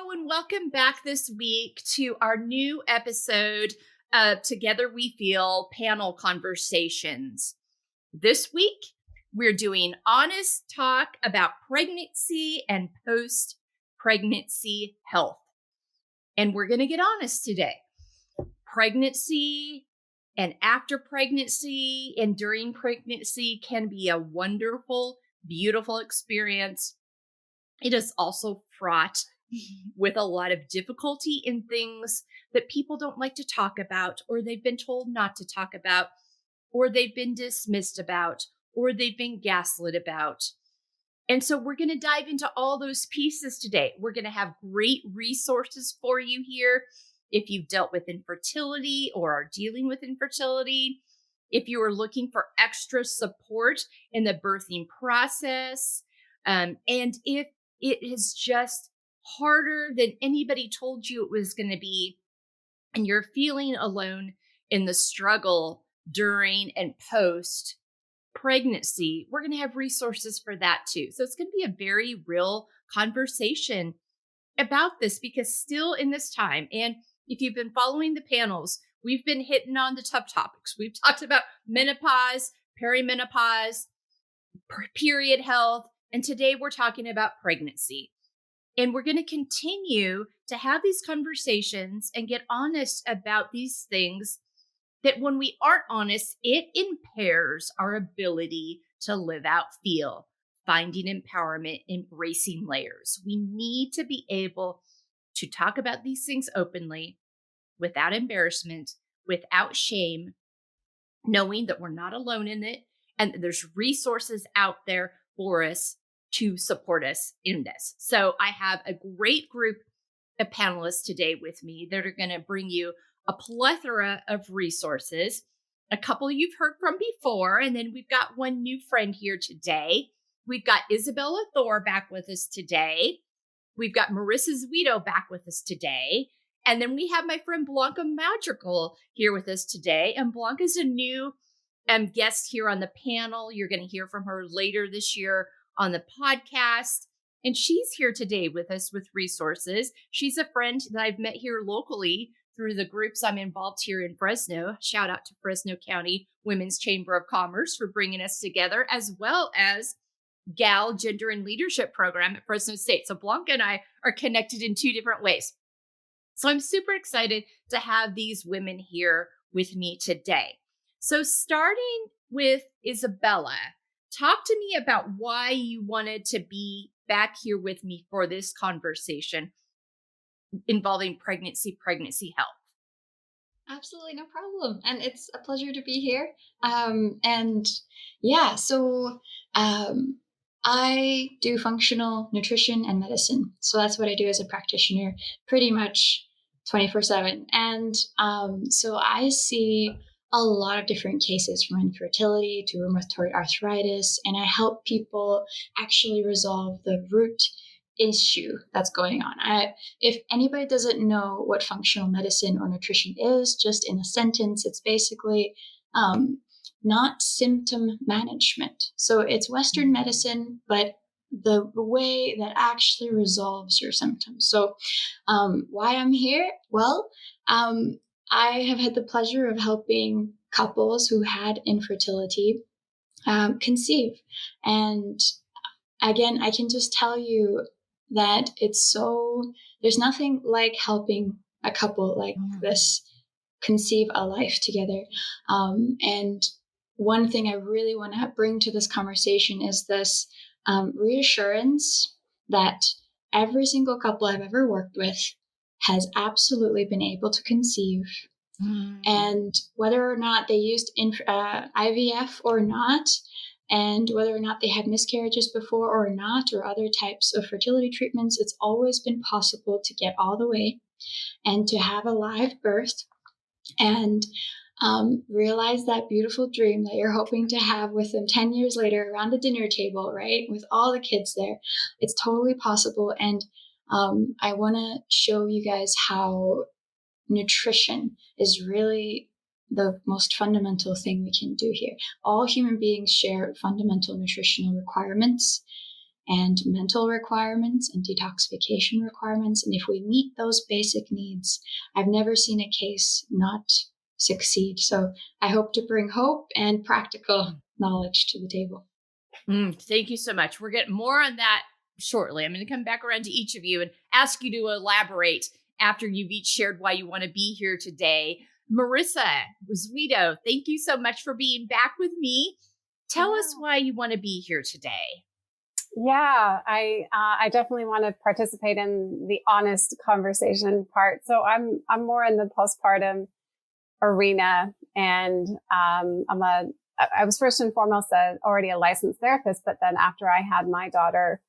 Hello and welcome back this week to our new episode of Together We Feel panel conversations. This week, we're doing honest talk about pregnancy and post-pregnancy health. And we're going to get honest today. Pregnancy and after pregnancy and during pregnancy can be a wonderful, beautiful experience. It is also fraught with a lot of difficulty in things that people don't like to talk about, or they've been told not to talk about, or they've been dismissed about, or they've been gaslit about. And so we're going to dive into all those pieces today. We're going to have great resources for you here. If you've dealt with infertility or are dealing with infertility, if you are looking for extra support in the birthing process, and if it is just harder than anybody told you it was going to be, and you're feeling alone in the struggle during and post pregnancy, we're going to have resources for that too. So it's going to be a very real conversation about this, because still in this time, and if you've been following the panels, we've been hitting on the tough topics. We've talked about menopause, perimenopause, period health, and today we're talking about pregnancy. And we're going to continue to have these conversations and get honest about these things that when we aren't honest, it impairs our ability to live out F.E.E.L, finding empowerment, embracing layers. We need to be able to talk about these things openly, without embarrassment, without shame, knowing that we're not alone in it and that there's resources out there for us to support us in this. So I have a great group of panelists today with me that are going to bring you a plethora of resources. A couple you've heard from before, and then we've got one new friend here today. We've got Isabella Thor back with us today. We've got Marissa Zuito back with us today. And then we have my friend Blanca Madrigal here with us today. And Blanca's a new guest here on the panel. You're going to hear from her later this year on the podcast. And she's here today with us with resources. She's a friend that I've met here locally through the groups I'm involved here in Fresno. Shout out to Fresno County Women's Chamber of Commerce for bringing us together, as well as GAL Gender and Leadership Program at Fresno State. So Blanca and I are connected in two different ways. So I'm super excited to have these women here with me today. So starting with Isabella, talk to me about why you wanted to be back here with me for this conversation involving pregnancy health. Absolutely, no problem. And it's a pleasure to be here. I do functional nutrition and medicine. So that's what I do as a practitioner pretty much 24/7. And so I see a lot of different cases, from infertility to rheumatoid arthritis, and I help people actually resolve the root issue that's going on. If anybody doesn't know what functional medicine or nutrition is, just in a sentence, it's basically not symptom management. So it's Western medicine, but the way that actually resolves your symptoms. So why I'm here? Well, I have had the pleasure of helping couples who had infertility conceive. And again, I can just tell you that there's nothing like helping a couple like this conceive a life together. And one thing I really want to bring to this conversation is this reassurance that every single couple I've ever worked with has absolutely been able to conceive. And whether or not they used IVF or not, and whether or not they had miscarriages before or not, or other types of fertility treatments, it's always been possible to get all the way and to have a live birth and realize that beautiful dream that you're hoping to have with them 10 years later around the dinner table, right? With all the kids there. It's totally possible. And I want to show you guys how nutrition is really the most fundamental thing we can do here. All human beings share fundamental nutritional requirements. and mental requirements and detoxification requirements. And if we meet those basic needs, I've never seen a case not succeed. So I hope to bring hope and practical knowledge to the table. Thank you so much. We're getting more on that shortly. I'm going to come back around to each of you and ask you to elaborate after you've each shared why you want to be here today. Marissa Roswito, thank you so much for being back with me. Tell us why you want to be here today. Yeah, I definitely want to participate in the honest conversation part. So I'm more in the postpartum arena, and I was first and foremost already a licensed therapist, but then after I had my daughter,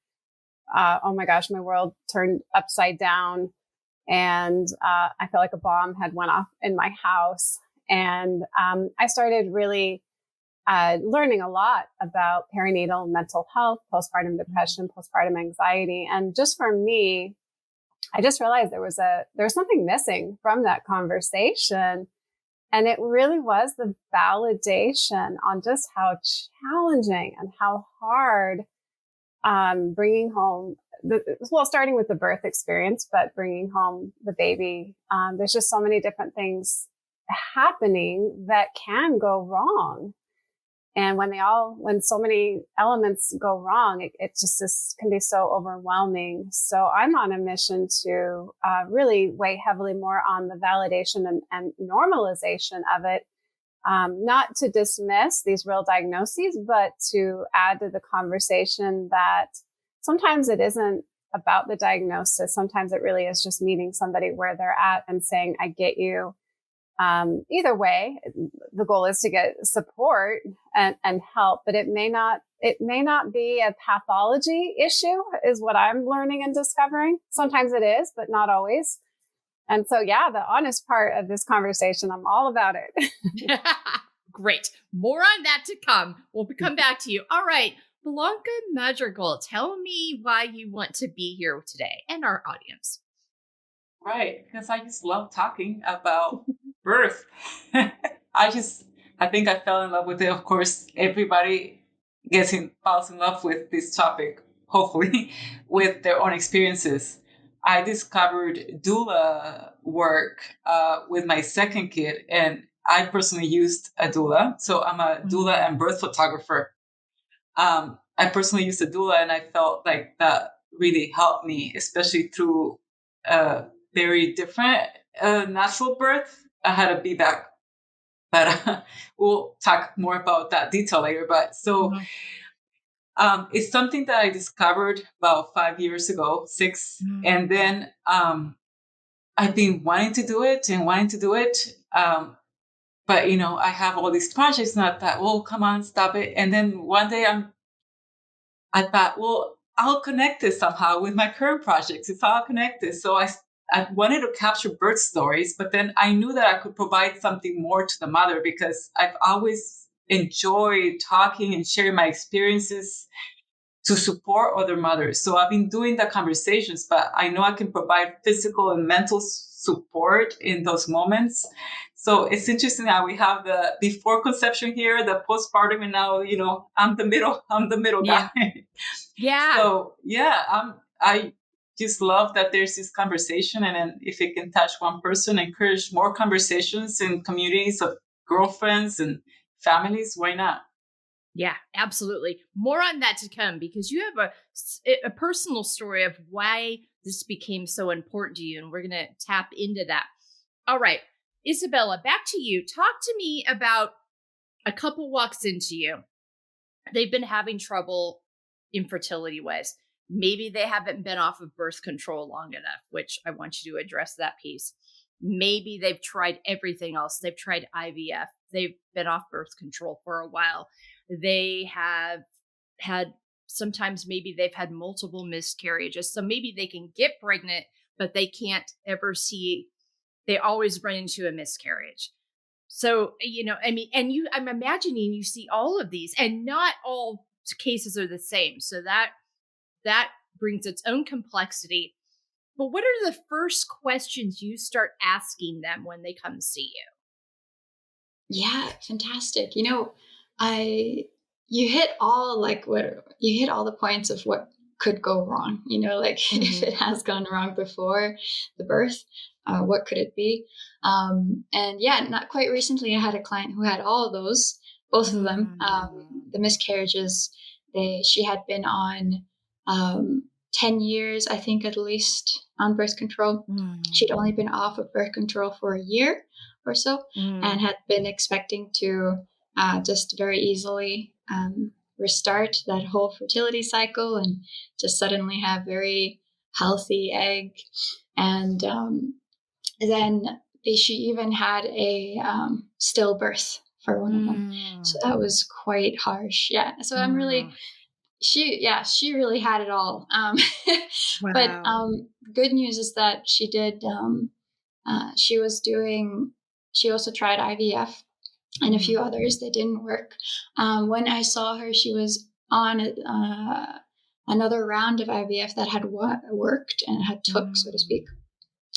oh my gosh, my world turned upside down, and I felt like a bomb had went off in my house, and I started really learning a lot about perinatal mental health, postpartum depression, postpartum anxiety. And just for me, I just realized there was something missing from that conversation. And it really was the validation on just how challenging and how hard bringing home, starting with the birth experience, but bringing home the baby. There's just so many different things happening that can go wrong. And when so many elements go wrong, it just can be so overwhelming. So I'm on a mission to really weigh heavily more on the validation and normalization of it, not to dismiss these real diagnoses, but to add to the conversation that sometimes it isn't about the diagnosis. Sometimes it really is just meeting somebody where they're at and saying, I get you. Either way, the goal is to get support and help, but it may not be a pathology issue is what I'm learning and discovering. Sometimes it is, but not always. And so, yeah, the honest part of this conversation, I'm all about it. Great. More on that to come. We'll come back to you. All right. Blanca Madrigal, tell me why you want to be here today and our audience. Right, because I just love talking about birth. I think I fell in love with it. Of course, everybody falls in love with this topic, hopefully, with their own experiences. I discovered doula work with my second kid, and I personally used a doula. So I'm a doula and birth photographer. I personally used a doula, and I felt like that really helped me, especially through very different natural birth. I had a VBAC, but we'll talk more about that detail later. But so it's something that I discovered about 5 years ago, 6. And then I've been wanting to do it. But, I have all these projects, and I thought, oh, come on, stop it. And then one day I thought, well, I'll connect this somehow with my current projects. It's all connected. So I wanted to capture birth stories, but then I knew that I could provide something more to the mother because I've always enjoyed talking and sharing my experiences to support other mothers. So I've been doing the conversations, but I know I can provide physical and mental support in those moments. So it's interesting how we have the before conception here, the postpartum, and now, I'm the middle guy. Yeah. So I just love that there's this conversation, and then if it can touch one person, encourage more conversations in communities of girlfriends and families, why not? Yeah, absolutely. More on that to come because you have a personal story of why this became so important to you, and we're going to tap into that. All right, Isabella, back to you. Talk to me about a couple walks into you. They've been having trouble infertility wise. Maybe they haven't been off of birth control long enough, which I want you to address that piece. Maybe they've tried everything else. They've tried IVF. They've been off birth control for a while. They have had, sometimes maybe they've had multiple miscarriages. So maybe they can get pregnant, but they can't ever they always run into a miscarriage. So, I'm imagining you see all of these and not all cases are the same. So that brings its own complexity. But what are the first questions you start asking them when they come see you? Yeah, fantastic. You hit all the points of what could go wrong, like if it has gone wrong before the birth, what could it be? And yeah, not quite recently, I had a client who had all of those, both of them. The miscarriages, she had been on 10 years, I think, at least, on birth control. She'd only been off of birth control for a year or so, and had been expecting to just very easily restart that whole fertility cycle and just suddenly have very healthy egg. And then she even had a stillbirth for one of them. So that was quite harsh. Yeah. So I'm really, she really had it all. Wow. But good news is that she did, she also tried IVF and a few others that didn't work. When I saw her, she was on another round of IVF that had worked and had took, so to speak.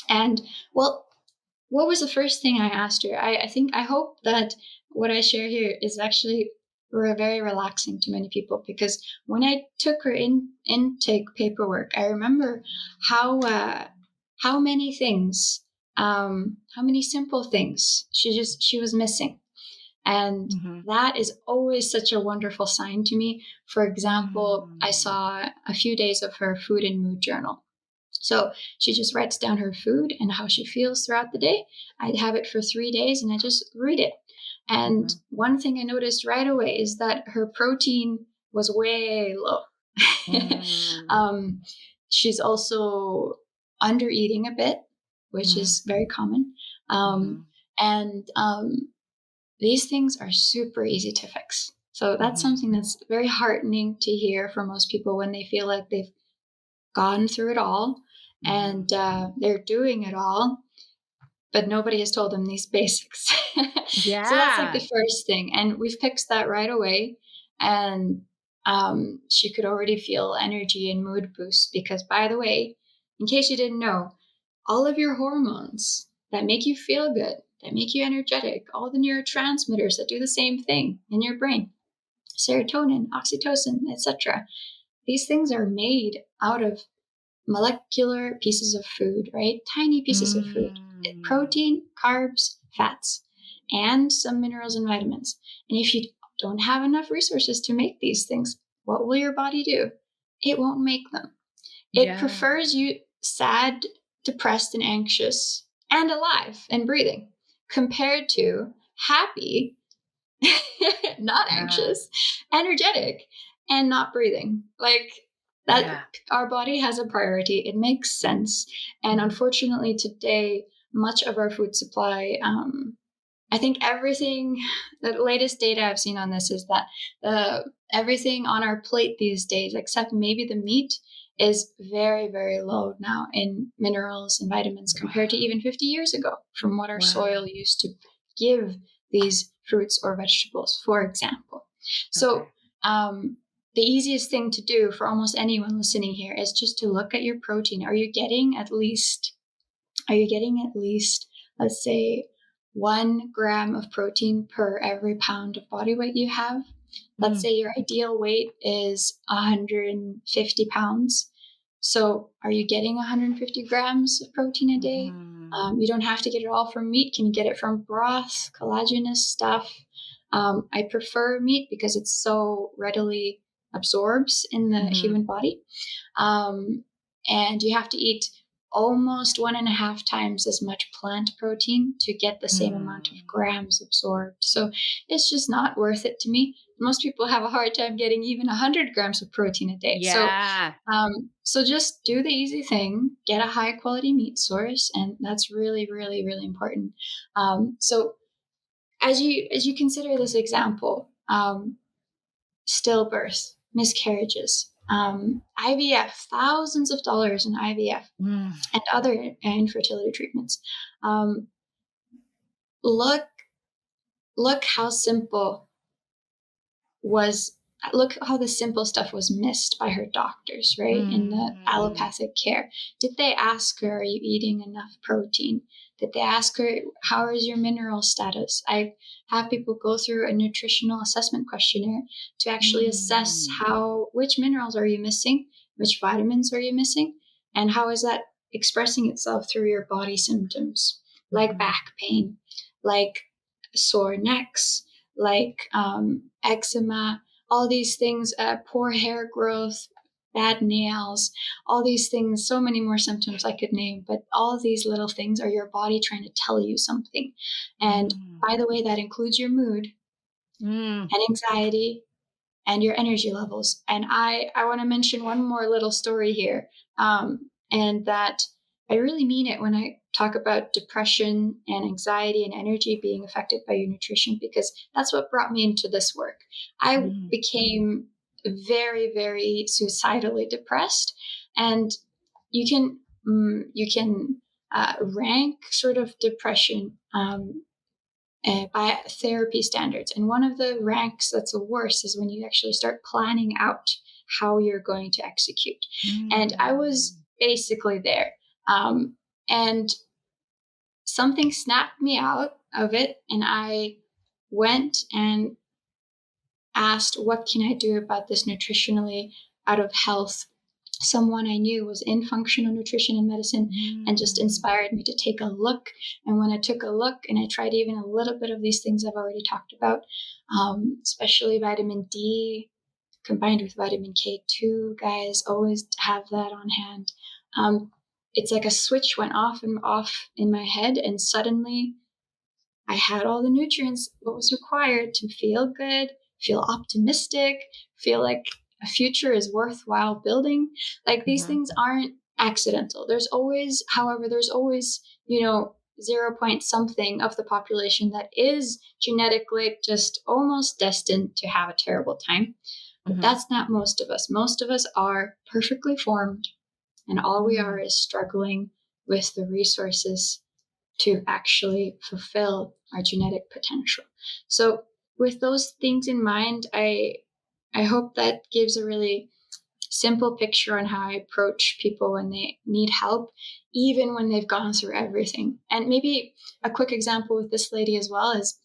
And well, what was the first thing I asked her? I hope that what I share here is actually very relaxing to many people, because when I took her intake paperwork, I remember how many things, how many simple things she was missing. And that is always such a wonderful sign to me. For example, I saw a few days of her food and mood journal. So she just writes down her food and how she feels throughout the day. I'd have it for 3 days and I just read it. And one thing I noticed right away is that her protein was way low. She's also under eating a bit, which is very common. And these things are super easy to fix. So that's something that's very heartening to hear for most people when they feel like they've gone through it all and they're doing it all, but nobody has told them these basics. Yeah. So that's like the first thing. And we fixed that right away. And she could already feel energy and mood boost because, by the way, in case you didn't know, all of your hormones that make you feel good, that make you energetic, all the neurotransmitters that do the same thing in your brain, serotonin, oxytocin, etc. These things are made out of molecular pieces of food, right? Tiny pieces of food. Protein, carbs, fats, and some minerals and vitamins. And if you don't have enough resources to make these things, what will your body do? It won't make them. It prefers you sad, depressed, and anxious, and alive and breathing, compared to happy, not anxious, energetic, and not breathing. Like that, our body has a priority. It makes sense. And unfortunately, today, much of our food supply, I think everything, the latest data I've seen on this is that everything on our plate these days, except maybe the meat, is very, very low now in minerals and vitamins compared to even 50 years ago from what our soil used to give these fruits or vegetables, for example. So the easiest thing to do for almost anyone listening here is just to look at your protein. Are you getting at least, let's say, 1 gram of protein per every pound of body weight you have? Let's say your ideal weight is 150 pounds. So are you getting 150 grams of protein a day? You don't have to get it all from meat. Can you get it from broth, collagenous stuff? I prefer meat because it so readily absorbs in the human body. And you have to eat almost 1.5 times as much plant protein to get the same amount of grams absorbed. So it's just not worth it to me. Most people have a hard time getting even 100 grams of protein a day. So just do the easy thing, get a high quality meat source. And that's really, really, really important. So as you consider this example, stillbirth, miscarriages, IVF, thousands of dollars in IVF and other infertility treatments. Look how the simple stuff was missed by her doctors, right? In the allopathic care. Did they ask her, are you eating enough protein? Did they ask her, how is your mineral status? I have people go through a nutritional assessment questionnaire to actually assess which minerals are you missing which vitamins are you missing, and how is that expressing itself through your body symptoms, like back pain, like sore necks, like eczema, all these things, poor hair growth, bad nails, all these things, so many more symptoms I could name, but all of these little things are your body trying to tell you something. And by the way, that includes your mood and anxiety and your energy levels. And I want to mention one more little story here, and that I really mean it when I talk about depression and anxiety and energy being affected by your nutrition, because that's what brought me into this work. I became very, very suicidally depressed, and you can rank sort of depression by therapy standards. And one of the ranks that's the worst is when you actually start planning out how you're going to execute. And I was basically there. And something snapped me out of it, and I went and asked, what can I do about this nutritionally out of health? Someone I knew was in functional nutrition and medicine and just inspired me to take a look. And when I took a look and I tried even a little bit of these things I've already talked about, especially vitamin D combined with vitamin K2, guys, always have that on hand. It's like a switch went off and off in my head, and suddenly I had all the nutrients, what was required to feel good, feel optimistic, feel like a future is worthwhile building. Like these things aren't accidental. There's always, however, 0 point something of the population that is genetically just almost destined to have a terrible time. But that's not most of us. Most of us are perfectly formed, and all we are is struggling with the resources to actually fulfill our genetic potential. So with those things in mind, I hope that gives a really simple picture on how I approach people when they need help, even when they've gone through everything. And maybe a quick example with this lady as well is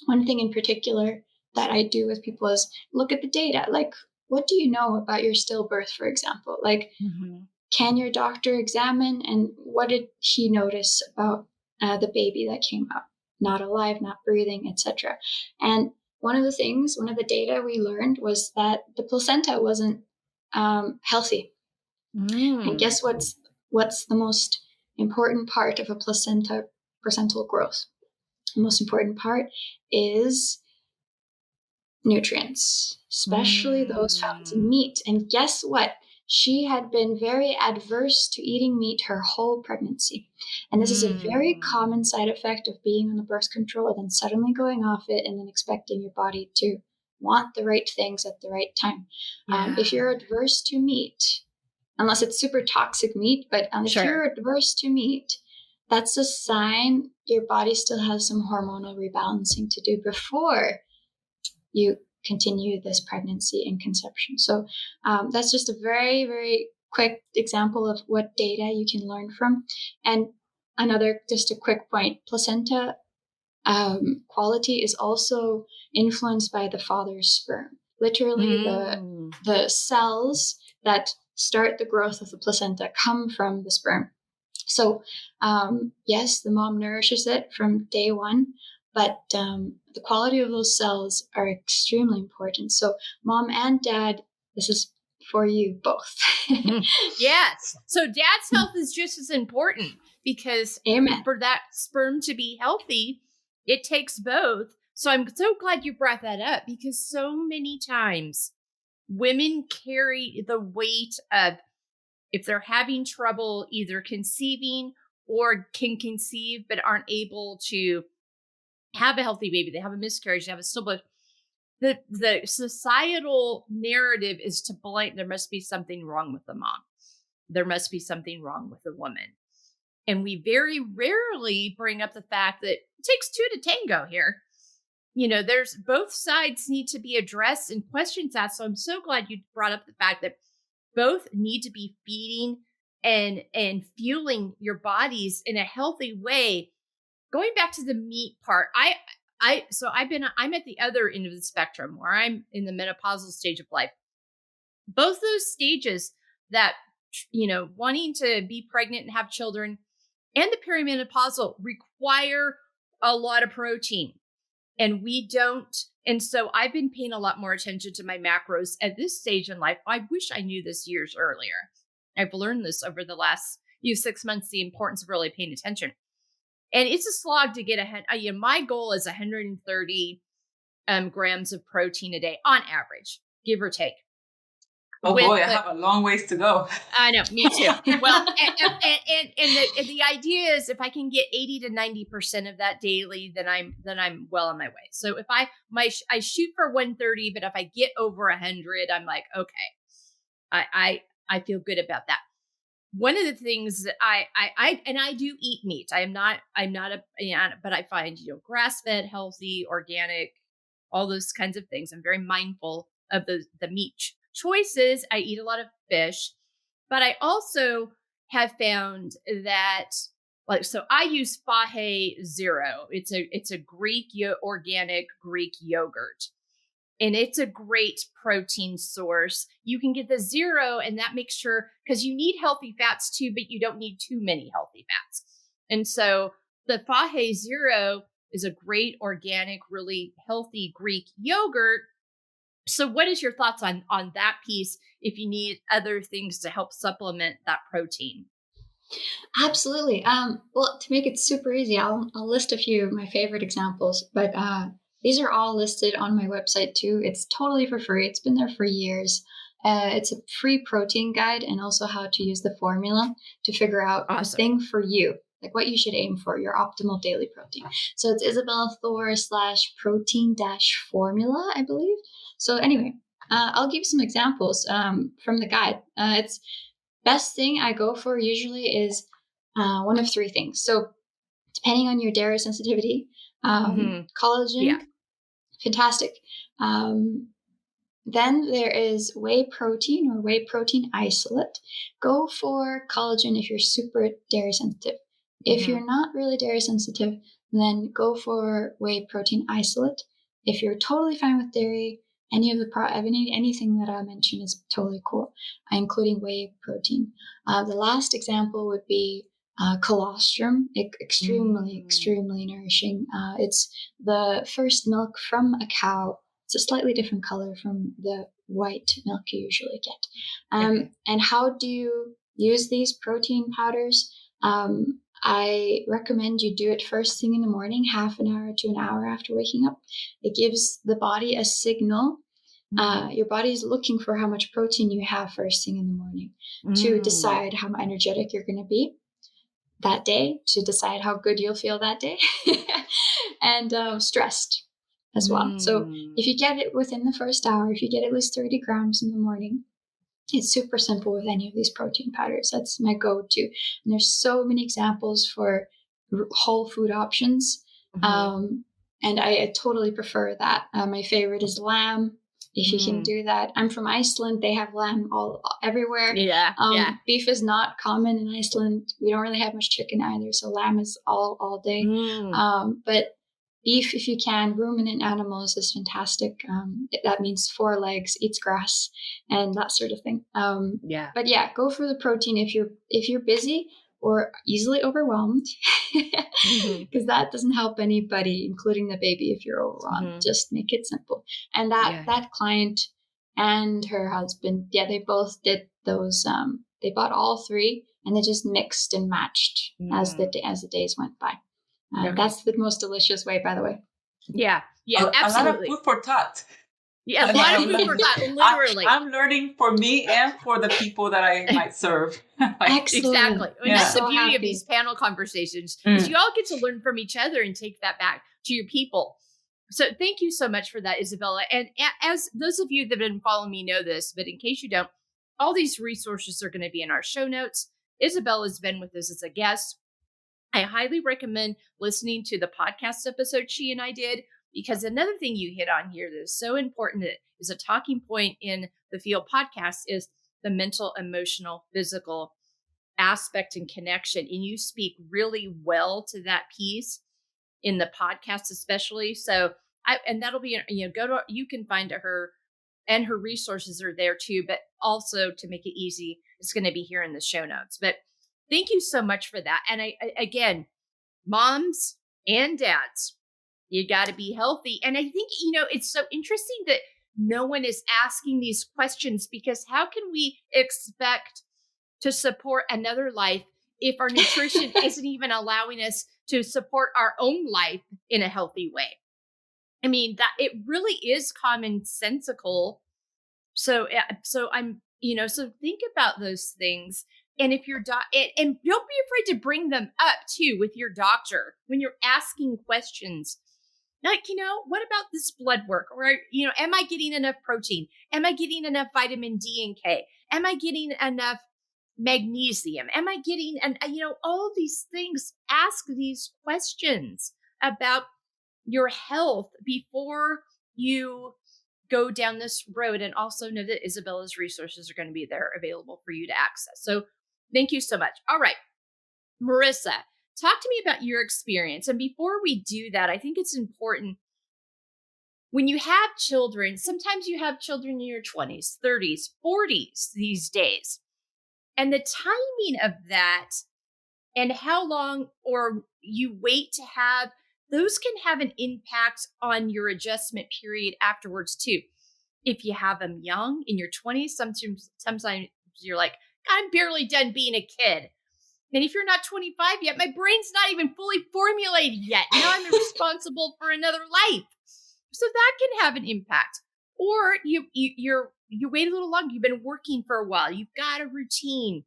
one thing in particular that I do with people is look at the data. Like, what do you know about your stillbirth, for example? Like, can your doctor examine, and what did he notice about the baby that came out? Not alive, not breathing, etc. And one of the data we learned was that the placenta wasn't healthy. And guess what's the most important part of a placental growth? The most important part is nutrients, especially those found in meat. And guess what? She had been very adverse to eating meat her whole pregnancy. And this is a very common side effect of being on the birth control and then suddenly going off it and then expecting your body to want the right things at the right time. If you're adverse to meat, unless it's super toxic meat, but if you're adverse to meat, that's a sign your body still has some hormonal rebalancing to do before you continue this pregnancy and conception. So that's just a very, very quick example of what data you can learn from. And just a quick point, placenta quality is also influenced by the father's sperm. Literally the cells that start the growth of the placenta come from the sperm. So yes, the mom nourishes it from day one, but the quality of those cells are extremely important. So mom and dad, this is for you both. Yes. So dad's health is just as important, because for that sperm to be healthy, it takes both. So I'm so glad you brought that up, because so many times women carry the weight of, if they're having trouble either conceiving or can conceive but aren't able to have a healthy baby, they have a miscarriage, they have a stillbirth, the societal narrative is to blame. There must be something wrong with the mom. There must be something wrong with the woman. And we very rarely bring up the fact that it takes two to tango here. There's both sides need to be addressed and questions asked. So I'm so glad you brought up the fact that both need to be feeding and fueling your bodies in a healthy way. Going back to the meat part, I'm at the other end of the spectrum where I'm in the menopausal stage of life. Both those stages, that, wanting to be pregnant and have children and the perimenopausal require a lot of protein, and we don't. And so I've been paying a lot more attention to my macros at this stage in life. I wish I knew this years earlier. I've learned this over the last 6 months, the importance of really paying attention. And it's a slog to get my goal is 130 grams of protein a day on average, give or take. Oh boy, I have a long ways to go. I know, me too. Well, and the idea is if I can get 80 to 90% of that daily, then I'm well on my way. So if I shoot for 130, but if I get over 100, I'm like, okay, I feel good about that. One of the things that I do eat meat. I'm not but I find, grass-fed, healthy, organic, all those kinds of things. I'm very mindful of the meat choices. I eat a lot of fish, but I have found that, so I use F.E.E.L Zero. It's a organic Greek yogurt. And it's a great protein source. You can get the zero, and that makes sure, because you need healthy fats too, but you don't need too many healthy fats. And so the F.E.E.L Zero is a great organic, really healthy Greek yogurt. So what is your thoughts on that piece if you need other things to help supplement that protein? Absolutely. Well, to make it super easy, I'll list a few of my favorite examples, but these are all listed on my website too. It's totally for free. It's been there for years. It's a free protein guide and also how to use the formula to figure out the thing for you, like what you should aim for, your optimal daily protein. So it's Isabella Thor /protein-formula, I believe. So anyway, I'll give some examples from the guide. It's best thing I go for usually is one of three things. So depending on your dairy sensitivity, collagen, fantastic. Then there is whey protein or whey protein isolate. Go for collagen if you're super dairy sensitive. If you're not really dairy sensitive, then go for whey protein isolate. If you're totally fine with dairy, anything that I mentioned is totally cool, including whey protein. The last example would be colostrum, extremely nourishing. It's the first milk from a cow. It's a slightly different color from the white milk you usually get. And how do you use these protein powders? I recommend you do it first thing in the morning, half an hour to an hour after waking up. It gives the body a signal. Your body is looking for how much protein you have first thing in the morning to decide how energetic you're going to be that day, to decide how good you'll feel that day, and stressed as well. So if you get it within the first hour, if you get at least 30 grams in the morning, it's super simple with any of these protein powders. That's my go-to. And there's so many examples for whole food options. And I totally prefer that. My favorite is lamb. If you can do that. I'm from Iceland. They have lamb everywhere. Beef is not common in Iceland. We don't really have much chicken either. So lamb is all day. But beef, if you can, ruminant animals is fantastic. That means 4 legs, eats grass, and that sort of thing. But yeah, go for the protein if you're busy or easily overwhelmed, because that doesn't help anybody, including the baby. If you're overwhelmed, just make it simple. And that client and her husband, they both did those. They bought all 3, and they just mixed and matched as the days went by. That's the most delicious way, by the way. Yeah, absolutely. A lot of food for thought. Yeah, a lot of food for thought, literally. I'm learning for me and for the people that I might serve. Exactly. And that's the beauty of these panel conversations, is you all get to learn from each other and take that back to your people. So thank you so much for that, Isabella. And as those of you that have been following me know this, but in case you don't, all these resources are going to be in our show notes. Isabella's been with us as a guest. I highly recommend listening to the podcast episode she and I did, because another thing you hit on here that is so important, that is a talking point in the F.E.E.L podcast, is the mental, emotional, physical aspect and connection. And you speak really well to that piece in the podcast, especially. So and that'll be, you can find her and her resources are there too. But also, to make it easy, it's going to be here in the show notes. But thank you so much for that. And again, moms and dads, you got to be healthy. And I think, it's so interesting that no one is asking these questions, because how can we expect to support another life if our nutrition isn't even allowing us to support our own life in a healthy way? I mean, that it really is commonsensical. So I'm, so think about those things. And if your and don't be afraid to bring them up too with your doctor when you're asking questions. Like, what about this blood work? Or, am I getting enough protein? Am I getting enough vitamin D and K? Am I getting enough magnesium? Am I getting, all these things? Ask these questions about your health before you go down this road. And also know that Isabella's resources are going to be there available for you to access. So thank you so much. All right, Marissa, talk to me about your experience. And before we do that, I think it's important, when you have children, sometimes you have children in your 20s, 30s, 40s these days. And the timing of that and how long or you wait to have, those can have an impact on your adjustment period afterwards too. If you have them young in your 20s, sometimes you're like, I'm barely done being a kid. And if you're not 25 yet, my brain's not even fully formulated yet. Now I'm responsible for another life. So that can have an impact. Or you wait a little longer. You've been working for a while. You've got a routine.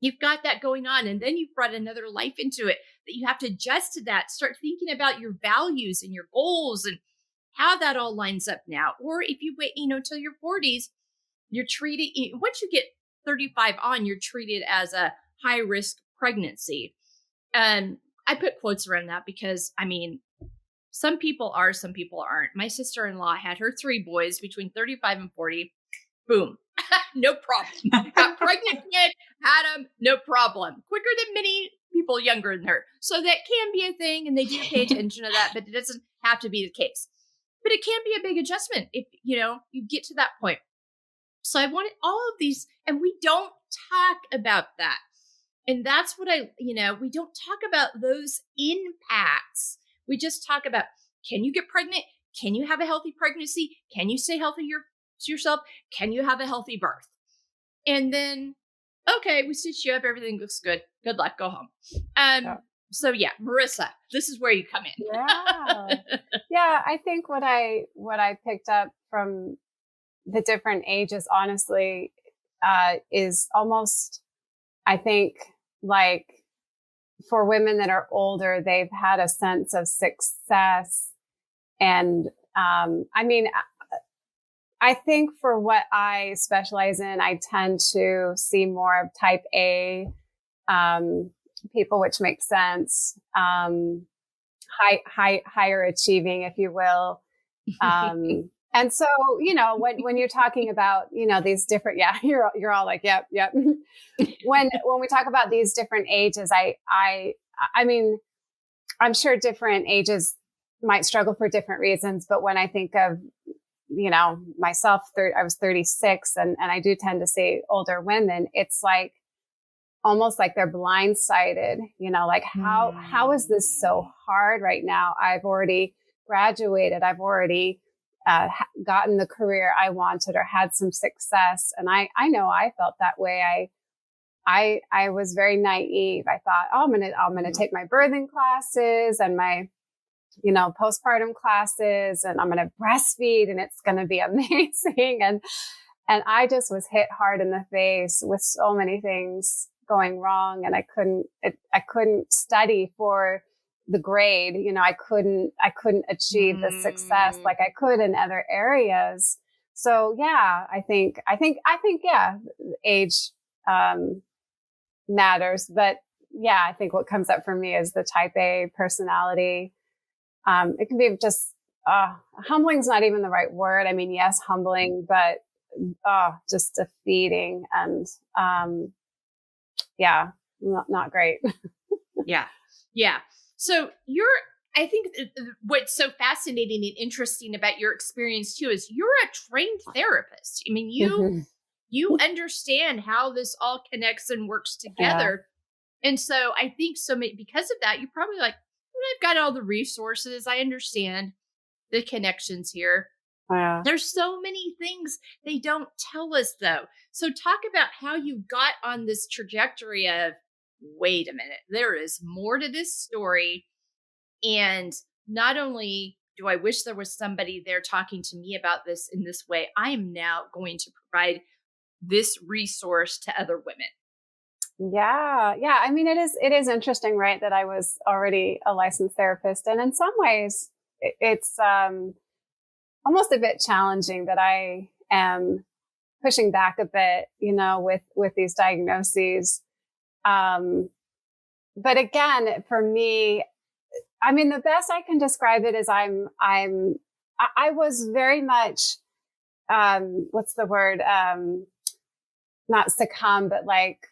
You've got that going on. And then you've brought another life into it that you have to adjust to that. Start thinking about your values and your goals and how that all lines up now. Or if you wait, until your 40s, you're treated, once you get 35 on, you're treated as a high risk pregnancy. I put quotes around that because, some people are, some people aren't. My sister-in-law had her 3 boys between 35 and 40. Boom. No problem. Got pregnant kid, had them, no problem. Quicker than many people younger than her. So that can be a thing, and they do pay attention to that, but it doesn't have to be the case. But it can be a big adjustment if, you get to that point. So I wanted all of these, and we don't talk about that. And that's what we don't talk about those impacts. We just talk about, can you get pregnant? Can you have a healthy pregnancy? Can you stay healthy yourself? Can you have a healthy birth? And then, okay, we stitch you up. Everything looks good. Good luck. Go home. So yeah, Marissa, this is where you come in. Yeah. I think what I picked up from the different ages, honestly, is almost, I think, like for women that are older, they've had a sense of success. And, I think for what I specialize in, I tend to see more of type A, people, which makes sense. Higher achieving, if you will. And so, when you're talking about, these different, you're all like, yep. When we talk about these different ages, I'm sure different ages might struggle for different reasons. But when I think of, myself, I was 36 and I do tend to see older women, it's like, almost like they're blindsided, like how is this so hard right now? I've already graduated. I've already gotten the career I wanted or had some success. And I know I felt that way. I was very naive. I thought, I'm going to take my birthing classes and my, postpartum classes, and I'm going to breastfeed and it's going to be amazing. And I just was hit hard in the face with so many things going wrong. And I couldn't study for the grade. I couldn't achieve the success like I could in other areas. So yeah, I think, yeah, age, matters, but yeah, I think what comes up for me is the type A personality. It can be just, humbling's not even the right word. Yes, humbling, but, just defeating and, not great. Yeah. So I think what's so fascinating and interesting about your experience too is you're a trained therapist. I mean, you understand how this all connects and works together. Yeah. And so I think because of that, you're probably like, I've got all the resources. I understand the connections here. Yeah. There's so many things they don't tell us though. So talk about how you got on this trajectory of, wait a minute, there is more to this story. And not only do I wish there was somebody there talking to me about this in this way, I am now going to provide this resource to other women. Yeah. Yeah. I mean, it is interesting, right? That I was already a licensed therapist. And in some ways it's, almost a bit challenging that I am pushing back a bit, with these diagnoses. But again, for me, I mean, the best I can describe it is I was very much, what's the word? Not succumb, but like,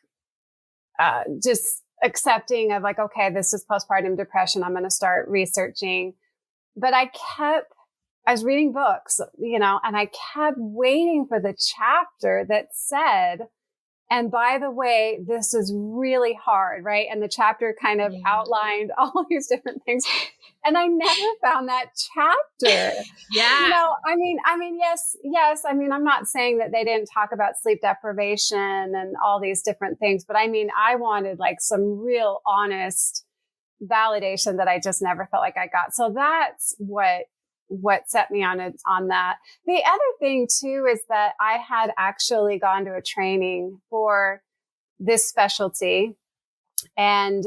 just accepting of like, okay, this is postpartum depression. I'm going to start researching. But I was reading books, and I kept waiting for the chapter that said, and by the way, this is really hard, right? And the chapter kind of outlined all these different things. And I never found that chapter. Yeah. I mean, yes. I mean, I'm not saying that they didn't talk about sleep deprivation and all these different things, but I mean, I wanted like some real honest validation that I just never felt like I got. So that's what set me on that. The other thing too is that I had actually gone to a training for this specialty, and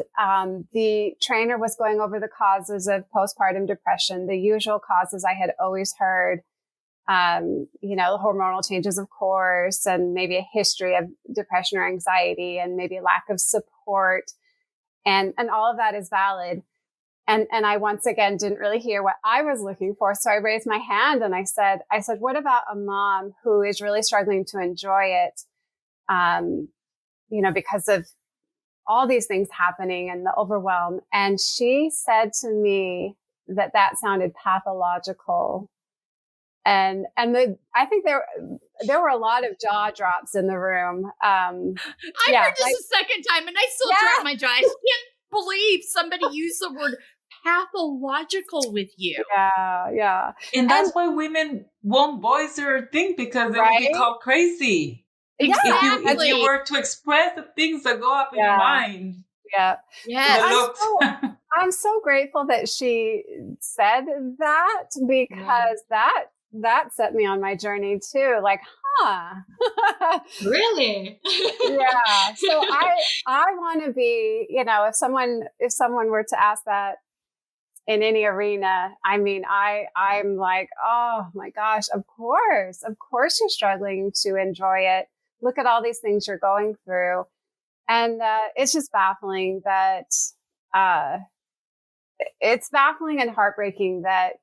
the trainer was going over the causes of postpartum depression, the usual causes I had always heard, hormonal changes, of course, and maybe a history of depression or anxiety, and maybe a lack of support, and all of that is valid. And I once again didn't really hear what I was looking for. So I raised my hand and I said, what about a mom who is really struggling to enjoy it? Because of all these things happening and the overwhelm. And she said to me that sounded pathological. And I think there were a lot of jaw drops in the room. I heard this a second time and I still dropped my jaw. I can't believe somebody used the word pathological with you. Yeah. And that's why women won't voice their thing, because they will be called crazy. Exactly. If you were to express the things that go up in your mind. Yeah. Yes. I'm so grateful that she said that, because that set me on my journey too. Like, really? Yeah. So I want to be, if someone were to ask that in any arena, I mean, I'm like, oh my gosh, of course you're struggling to enjoy it. Look at all these things you're going through. And it's just baffling that, it's baffling and heartbreaking that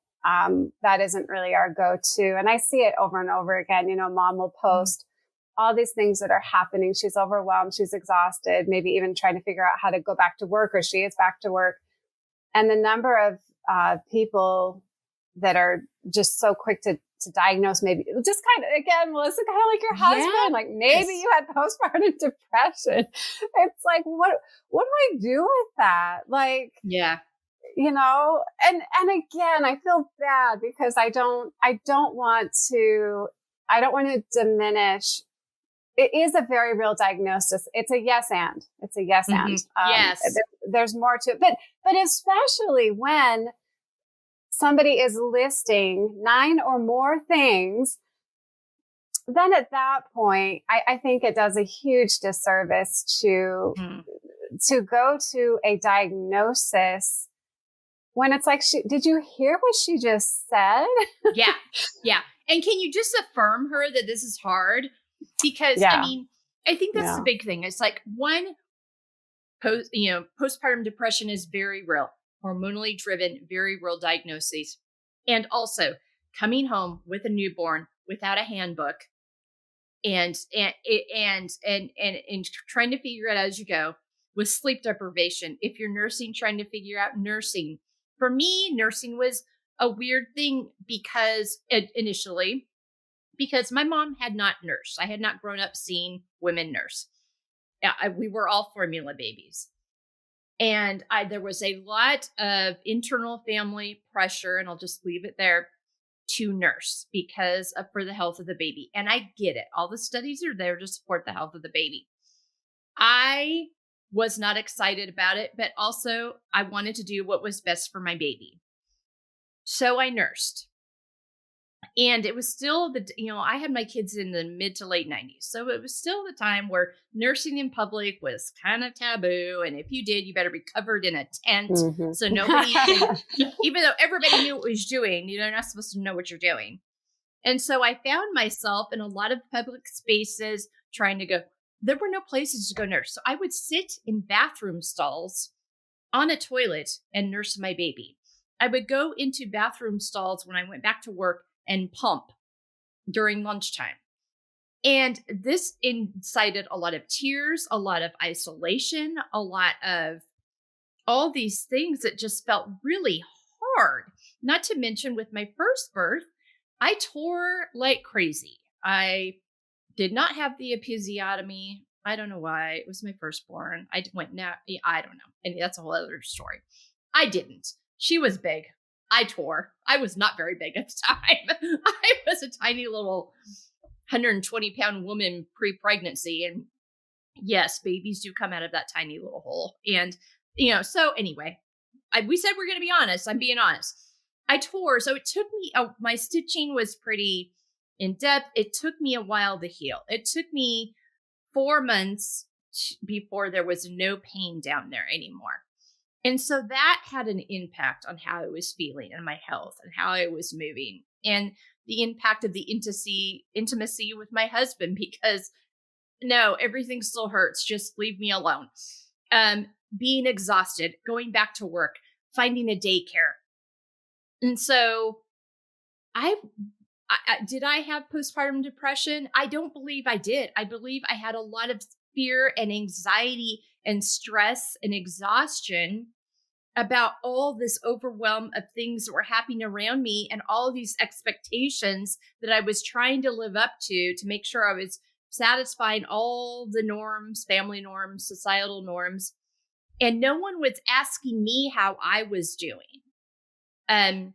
that isn't really our go-to. And I see it over and over again. Mom will post all these things that are happening. She's overwhelmed. She's exhausted, maybe even trying to figure out how to go back to work, or she is back to work. And the number of people that are just so quick to diagnose, maybe just kind of, again, Melissa, kind of like your husband, like maybe you had postpartum depression. It's like, what do I do with that? Like, and again, I feel bad because I don't want to diminish. It is a very real diagnosis. It's a yes and. Yes. There's more to it, but especially when somebody is listing 9 or more things, then at that point, I think it does a huge disservice to go to a diagnosis when it's like, did you hear what she just said? Yeah. And can you just affirm her that this is hard? Because I mean, I think that's the big thing. It's like, one, postpartum depression is very real, hormonally driven, very real diagnoses. And also coming home with a newborn without a handbook and trying to figure it out as you go, with sleep deprivation. If you're nursing, trying to figure out nursing, For me, nursing was a weird thing because initially, because my mom had not nursed. I had not grown up seeing women nurse. We were all formula babies. And there was a lot of internal family pressure, and I'll just leave it there, to nurse because for the health of the baby. And I get it. All the studies are there to support the health of the baby. I was not excited about it, but also I wanted to do what was best for my baby. So I nursed. And it was still I had my kids in the mid to late 90s. So it was still the time where nursing in public was kind of taboo. And if you did, you better be covered in a tent. Mm-hmm. So nobody, even though everybody knew what was doing, you're not supposed to know what you're doing. And so I found myself in a lot of public spaces trying to go, there were no places to go nurse. So I would sit in bathroom stalls on a toilet and nurse my baby. I would go into bathroom stalls when I went back to work and pump during lunchtime. And this incited a lot of tears, a lot of isolation, a lot of all these things that just felt really hard. Not to mention with my first birth, I tore like crazy. I did not have the episiotomy. I don't know why. It was my firstborn. I don't know. And that's a whole other story. I didn't. She was big. I tore. I was not very big at the time. I was a tiny little 120-pound woman pre-pregnancy. And yes, babies do come out of that tiny little hole. And, so anyway, we said we're going to be honest. I'm being honest. I tore. So it took me, my stitching was pretty in depth. It took me a while to heal. It took me 4 months before there was no pain down there anymore. And so that had an impact on how I was feeling and my health and how I was moving, and the impact of the intimacy with my husband, because no, everything still hurts. Just leave me alone. Being exhausted, going back to work, finding a daycare. And so did I have postpartum depression? I don't believe I did. I believe I had a lot of fear and anxiety and stress and exhaustion about all this overwhelm of things that were happening around me and all these expectations that I was trying to live up to make sure I was satisfying all the norms, family norms, societal norms. And no one was asking me how I was doing. And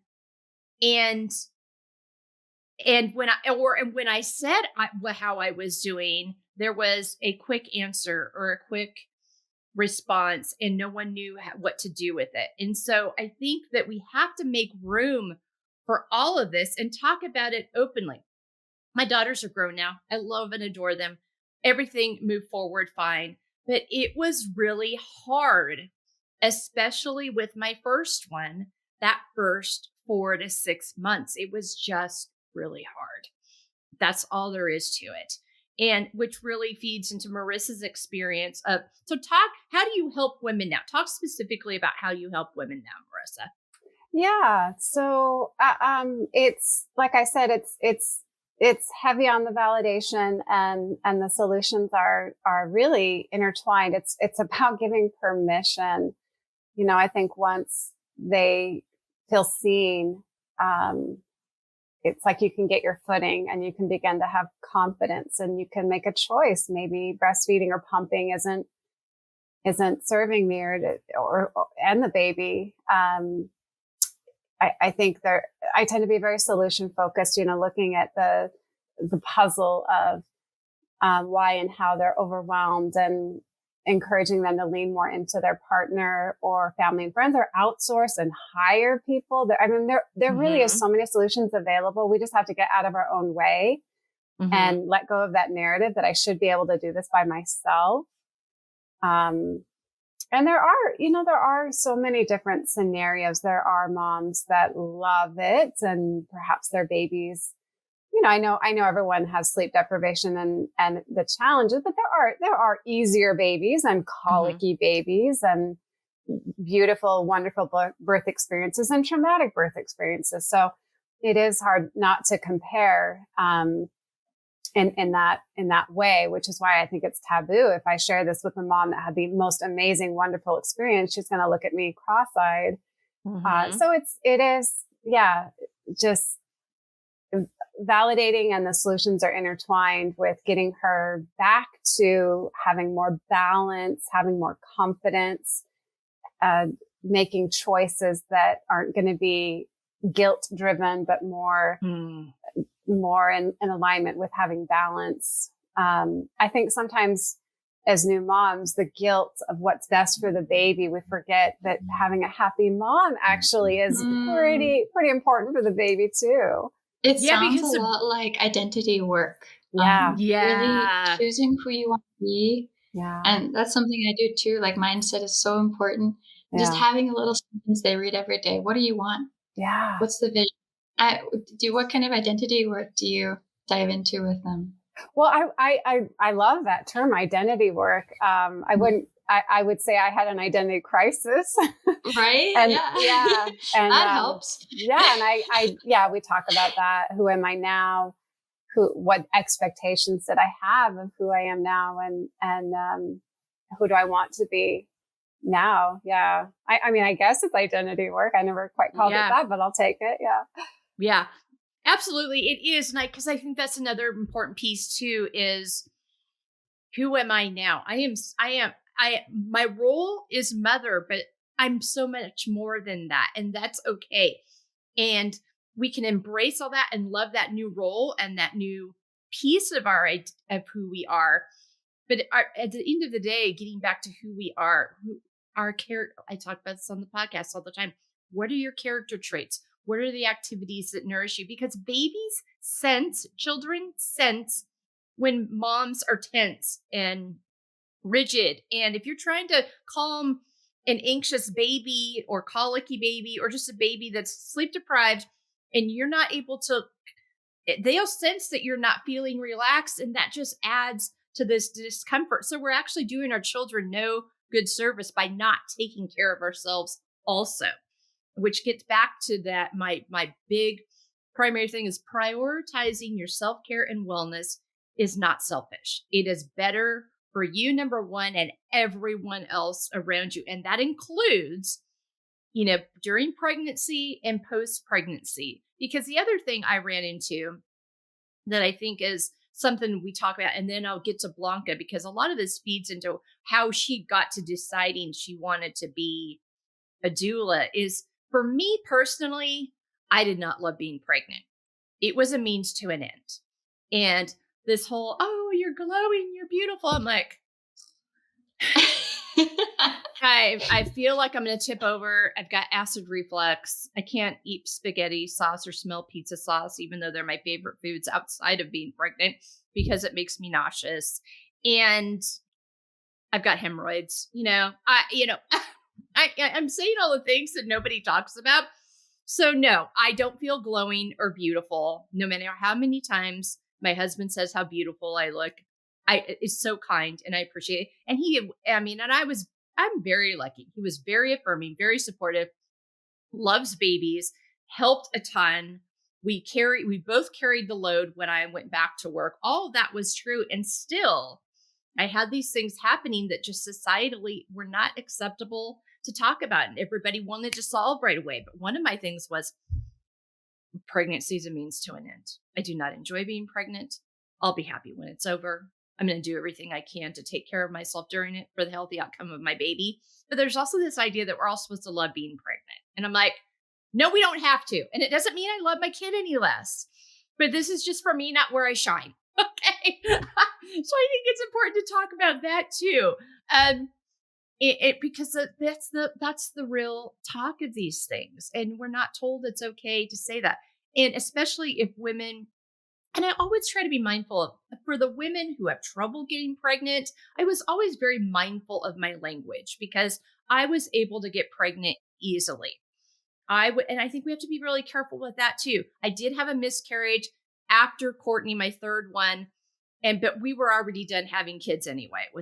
when I said how I was doing, there was a quick answer or a quick response, and no one knew what to do with it. And so I think that we have to make room for all of this and talk about it openly. My daughters are grown now. I love and adore them. Everything moved forward fine, but it was really hard, especially with my first one, that first 4 to 6 months. It was just really hard. That's all there is to it. And which really feeds into Marissa's experience of, how do you help women now? Talk specifically about how you help women now, Marissa. Yeah. So, it's, like I said, it's heavy on the validation, and the solutions are really intertwined. It's about giving permission. I think once they feel seen, it's like you can get your footing and you can begin to have confidence and you can make a choice. Maybe breastfeeding or pumping isn't serving me or the baby. I think I tend to be very solution focused, looking at the puzzle of why and how they're overwhelmed, and encouraging them to lean more into their partner or family and friends, or outsource and hire people. There really is so many solutions available. We just have to get out of our own way and let go of that narrative that I should be able to do this by myself. And there are so many different scenarios. There are moms that love it, and perhaps their babies, I know everyone has sleep deprivation and the challenges, but there are easier babies and colicky babies and beautiful, wonderful birth experiences and traumatic birth experiences. So it is hard not to compare, in that way, which is why I think it's taboo. If I share this with a mom that had the most amazing, wonderful experience, she's going to look at me cross-eyed. Mhm. So it is, yeah, just validating, and the solutions are intertwined with getting her back to having more balance, having more confidence, uh, making choices that aren't going to be guilt driven, but more Mm. in alignment with having balance. I think sometimes as new moms, the guilt of what's best for the baby, we forget that having a happy mom actually is pretty important for the baby too. It Yeah, sounds a because lot like identity work. Yeah. Really yeah. choosing who you want to be. Yeah. And that's something I do too. Like mindset is so important. Just Yeah. having a little sentence they read every day. What do you want? Yeah. What's the vision? What kind of identity work do you dive into with them? Well, I love that term, identity work. I would say I had an identity crisis. Right? And yeah. and that helps. yeah, and we talk about that. Who am I now? What expectations did I have of who I am now, and who do I want to be now? Yeah. I mean, I guess it's identity work. I never quite called it that, but I'll take it. Yeah. Yeah. Absolutely. It is. And because I think that's another important piece too, is who am I now? My role is mother, but I'm so much more than that. And that's okay. And we can embrace all that and love that new role and that new piece of of who we are. But at the end of the day, getting back to who we are, who our character, I talk about this on the podcast all the time. What are your character traits? What are the activities that nourish you? Because children sense when moms are tense and rigid. And if you're trying to calm an anxious baby or colicky baby or just a baby that's sleep deprived and you're not able to, they'll sense that you're not feeling relaxed, and that just adds to this discomfort. So we're actually doing our children no good service by not taking care of ourselves also, which gets back to that my big primary thing is prioritizing your self-care and wellness is not selfish. It is better for you, number one, and everyone else around you. And that includes, during pregnancy and post-pregnancy. Because the other thing I ran into that I think is something we talk about, and then I'll get to Blanca, because a lot of this feeds into how she got to deciding she wanted to be a doula, is for me personally, I did not love being pregnant. It was a means to an end. And this whole, oh, you're glowing, you're beautiful. I'm like, I feel like I'm going to tip over. I've got acid reflux. I can't eat spaghetti sauce or smell pizza sauce, even though they're my favorite foods outside of being pregnant, because it makes me nauseous. And I've got hemorrhoids. I'm saying all the things that nobody talks about. So no, I don't feel glowing or beautiful, no matter how many times my husband says how beautiful I look. It's so kind, and I appreciate it. And I'm very lucky. He was very affirming, very supportive, loves babies, helped a ton. We both carried the load when I went back to work. All of that was true. And still, I had these things happening that just societally were not acceptable to talk about. And everybody wanted to solve right away. But one of my things was pregnancy is a means to an end. I do not enjoy being pregnant. I'll be happy when it's over. I'm going to do everything I can to take care of myself during it for the healthy outcome of my baby. But there's also this idea that we're all supposed to love being pregnant. And I'm like, no, we don't have to. And it doesn't mean I love my kid any less. But this is just for me, not where I shine. Okay. So I think it's important to talk about that too. Because that's the real talk of these things. And we're not told it's okay to say that. And especially if women, and I always try to be mindful of, for the women who have trouble getting pregnant, I was always very mindful of my language because I was able to get pregnant easily. And I think we have to be really careful with that too. I did have a miscarriage after Courtney, my third one. But we were already done having kids anyway. It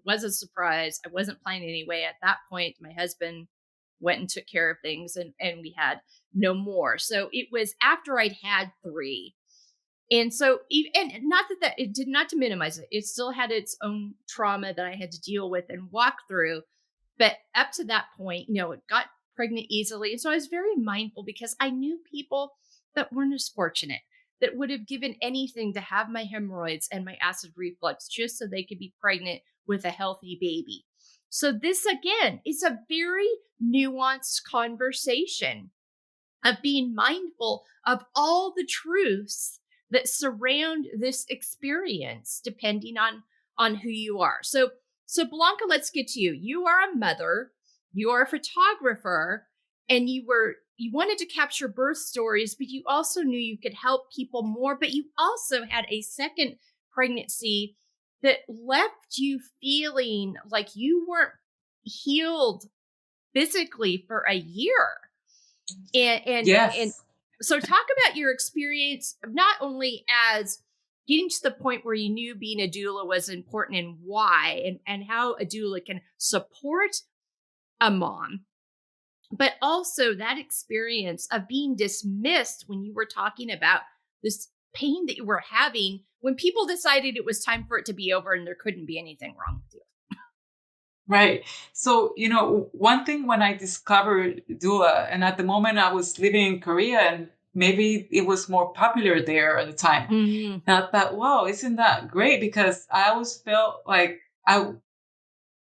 was a surprise. I wasn't planning anyway. At that point, my husband went and took care of things and we had no more. So it was after I'd had 3. And so, and not that it did not to minimize it. It still had its own trauma that I had to deal with and walk through. But up to that point, it got pregnant easily. And so I was very mindful because I knew people that weren't as fortunate, that would have given anything to have my hemorrhoids and my acid reflux just so they could be pregnant with a healthy baby. So this, again, is a very nuanced conversation of being mindful of all the truths that surround this experience, depending on who you are. So Blanca, let's get to you. You are a mother, you are a photographer, and you wanted to capture birth stories, but you also knew you could help people more. But you also had a second pregnancy that left you feeling like you weren't healed physically for a year. And Yes. so talk about your experience, not only as getting to the point where you knew being a doula was important and why, and how a doula can support a mom, but also that experience of being dismissed when you were talking about this pain that you were having when people decided it was time for it to be over and there couldn't be anything wrong with you. Right. So, one thing when I discovered doula, and at the moment I was living in Korea and maybe it was more popular there at the time. Mm-hmm. And I thought, wow, isn't that great? Because I always felt like I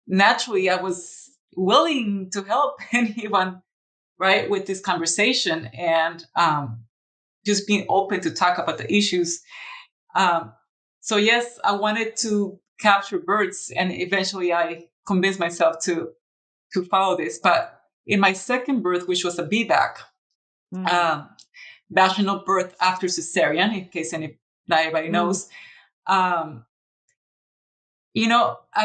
was willing to help anyone, right, with this conversation and just being open to talk about the issues. So yes, I wanted to capture birds, and eventually I convinced myself to follow this. But in my second birth, which was a VBAC, vaginal birth after cesarean, in case not everybody knows, I've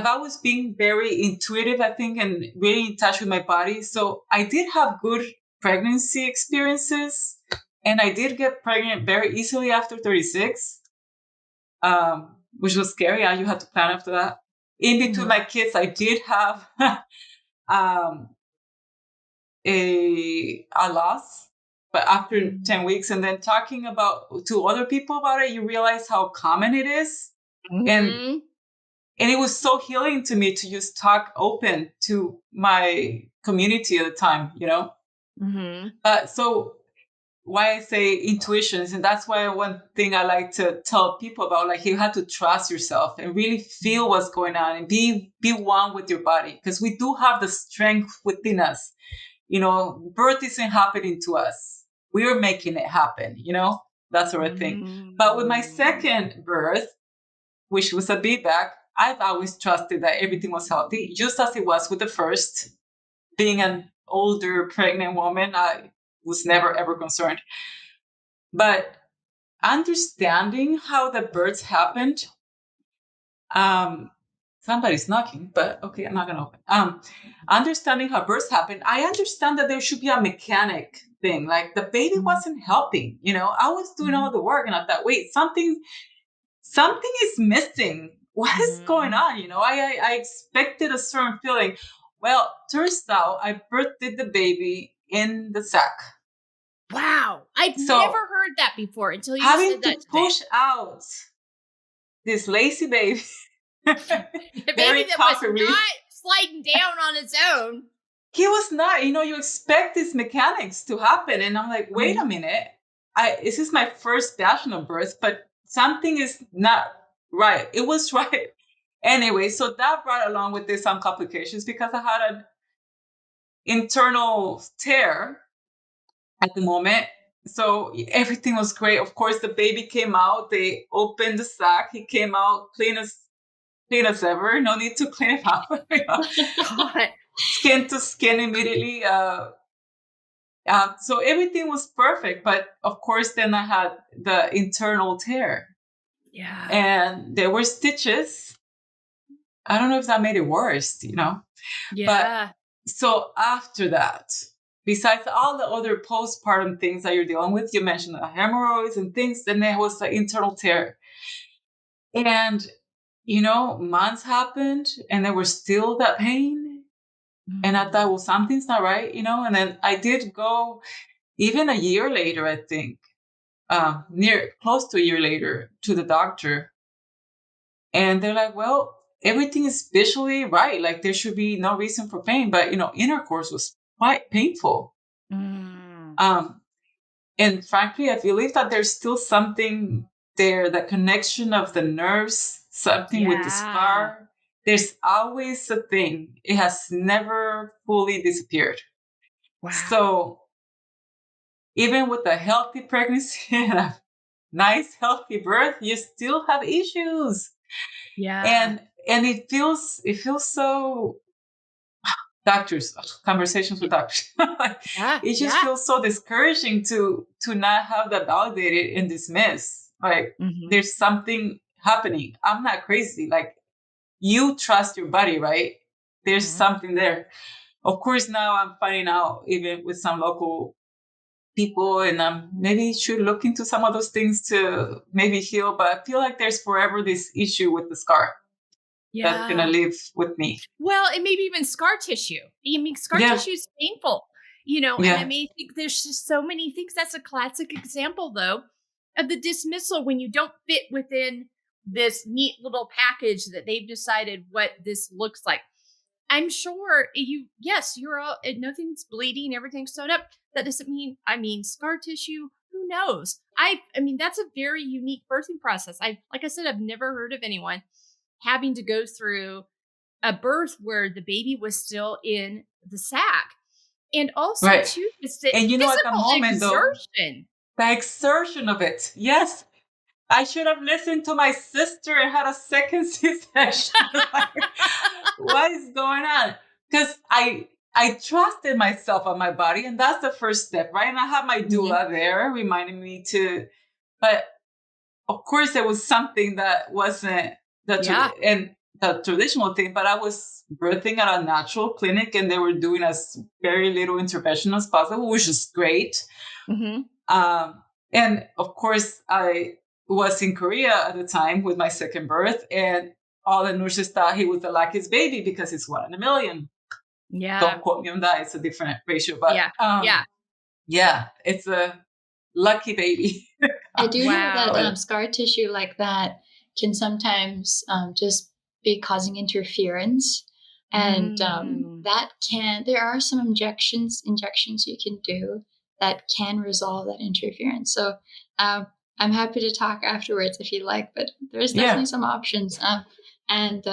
always been very intuitive, I think, and really in touch with my body. So I did have good pregnancy experiences, and I did get pregnant very easily after 36, which was scary. You had to plan after that. In between my kids, I did have a loss, but after 10 weeks, and then talking to other people about it, you realize how common it is. And it was so healing to me to just talk open to my community at the time, So why I say intuitions, and that's why one thing I like to tell people about, like, you have to trust yourself and really feel what's going on and be one with your body, because we do have the strength within us. Birth isn't happening to us. We're making it happen, that sort of thing. But with my second birth, which was a VBAC, I've always trusted that everything was healthy, just as it was with the first. Being an older pregnant woman, I was never, ever concerned. But understanding how the births happened, somebody's knocking, but okay, I'm not going to open. Understanding how births happen, I understand that there should be a mechanic thing. Like, the baby wasn't helping, I was doing all the work, and I thought, wait, something is missing. What is going on? I expected a certain feeling. Well, turns out I birthed the baby in the sack. Wow. I've never heard that before until you said that. Having to push out this lazy baby. A baby that was not sliding down on its own. He was not. You expect these mechanics to happen. And I'm like, wait a minute. This is my first vaginal birth, but something is not right. It was right. Anyway, so that brought along with this some complications, because I had an internal tear at the moment. So everything was great. Of course, the baby came out. They opened the sack. He came out clean as ever. No need to clean it up. Skin to skin immediately. So everything was perfect. But of course, then I had the internal tear. Yeah. And there were stitches. I don't know if that made it worse, Yeah. But so after that, besides all the other postpartum things that you're dealing with, you mentioned the hemorrhoids and things, then there was the internal tear. And, months happened and there was still that pain. And I thought, well, something's not right, and then I did go even a year later, I think, close to a year later, to the doctor. And they're like, well, everything is visually right. Like, there should be no reason for pain. But, intercourse was quite painful. And frankly, I believe that there's still something there, the connection of the nerves, something with the scar. There's always a thing. It has never fully disappeared. Wow. So even with a healthy pregnancy and a nice, healthy birth, you still have issues. Yeah. And it feels so, doctors, conversations with doctors. It just feels so discouraging to not have that validated and dismissed. Like there's something happening. I'm not crazy. Like you trust your body, right? There's something there. Of course, now I'm finding out even with some local people, and maybe should look into some of those things to maybe heal. But I feel like there's forever this issue with the scar that's gonna live with me. Well, and maybe even scar tissue. I mean, scar tissue is painful, and I mean, I think there's just so many things. That's a classic example, though, of the dismissal when you don't fit within this neat little package that they've decided what this looks like. I'm sure you're all, nothing's bleeding, everything's sewed up. That doesn't mean, scar tissue, who knows? I mean, that's a very unique birthing process. Like I said, I've never heard of anyone having to go through a birth where the baby was still in the sac. And also, too, it's the and physical at the moment, exertion. Though, the exertion of it. Yes. I should have listened to my sister and had a second C-section. Like, what is going on? Because I trusted myself and my body, and that's the first step, right? And I have my doula there reminding me to, but of course there was something that wasn't and the traditional thing, but I was birthing at a natural clinic and they were doing as very little intervention as possible, which is great. And of course I was in Korea at the time with my second birth, and all the nurses thought he was the luckiest baby because it's 1 in a million. Don't quote me on that. It's a different ratio, but it's a lucky baby. I do know that scar tissue like that can sometimes just be causing interference. And there are some injections you can do that can resolve that interference. So I'm happy to talk afterwards if you like, but there's definitely some options. And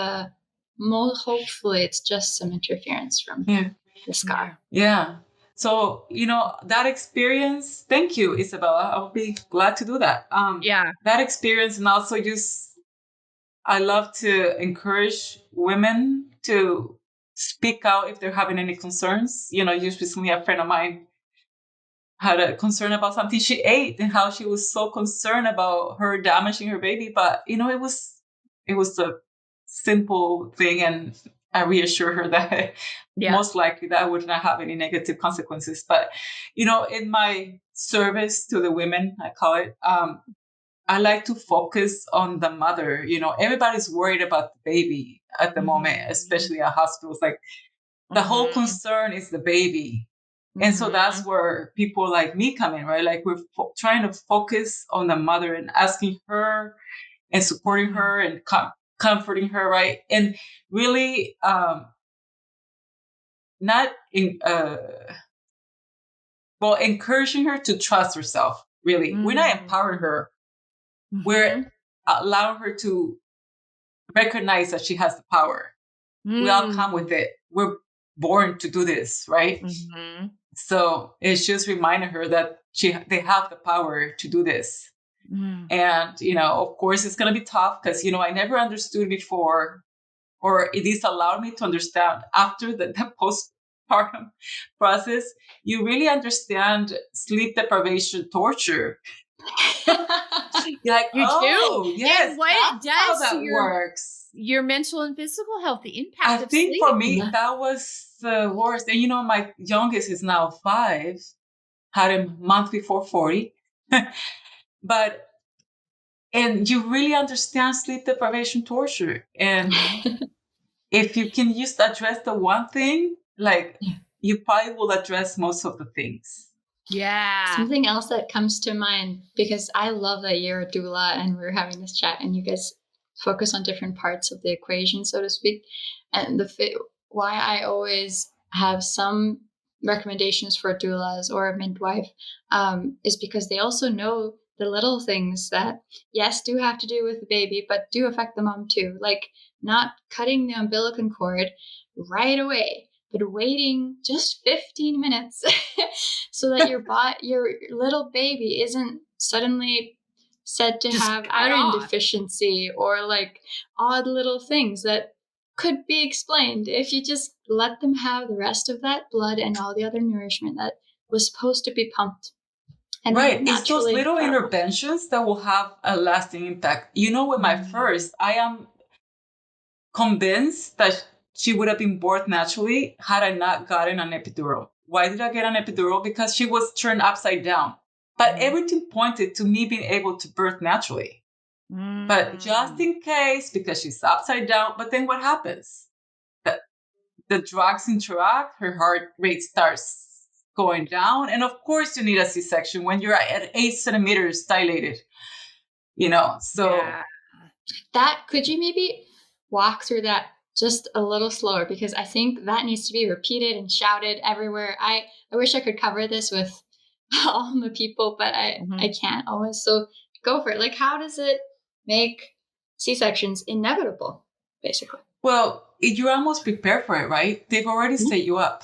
hopefully it's just some interference from the scar. Yeah. So, that experience, thank you, Isabella. I would be glad to do that. That experience, and also I love to encourage women to speak out if they're having any concerns. Just recently a friend of mine had a concern about something she ate and how she was so concerned about her damaging her baby. But, it was a simple thing, and I reassure her that most likely that would not have any negative consequences. But, in my service to the women, I call it, I like to focus on the mother. Everybody's worried about the baby at the moment, especially at hospitals. Like the whole concern is the baby. And so that's where people like me come in, right? Like we're trying to focus on the mother and asking her and supporting her and comforting her, right? And really encouraging her to trust herself, really. We're not empowering her. We're allowing her to recognize that she has the power. We all come with it. We're born to do this, right? So it's just reminding her that they have the power to do this. And, of course, it's going to be tough because, I never understood before, or it is allowed me to understand after the postpartum process. You really understand sleep deprivation torture. You're like, you do? Yes, and what it does how that to works. Your mental and physical health, the impact I think for me, that was the worst. And, my youngest is now 5, had him month before 40. And you really understand sleep deprivation torture. And if you can just address the one thing, you probably will address most of the things. Yeah. Something else that comes to mind, because I love that you're a doula and we're having this chat and you guys focus on different parts of the equation, so to speak. And why I always have some recommendations for doulas or a midwife is because they also know the little things that, yes, do have to do with the baby, but do affect the mom too. Like not cutting the umbilical cord right away, but waiting just 15 minutes so that your little baby isn't suddenly said to Just have cut iron off. deficiency or like odd little things that could be explained if you just let them have the rest of that blood and all the other nourishment that was supposed to be pumped. And Right. It's those naturally little interventions that will have a lasting impact. You know, with my first, I am convinced that she would have been born naturally had I not gotten an epidural. Why did I get an epidural? Because she was turned upside down. But everything pointed to me being able to birth naturally. But just in case, because she's upside down, but then what happens? The drugs interact, her heart rate starts going down. And of course, you need a C-section when you're at 8 centimeters dilated, you know? So Yeah. that, could you maybe walk through that just a little slower? Because I think that needs to be repeated and shouted everywhere. I wish I could cover this with all the people, but I can't always. So go for it. Like, how does it make C-sections inevitable, basically? well, you're almost prepared for it, right? They've already set you up.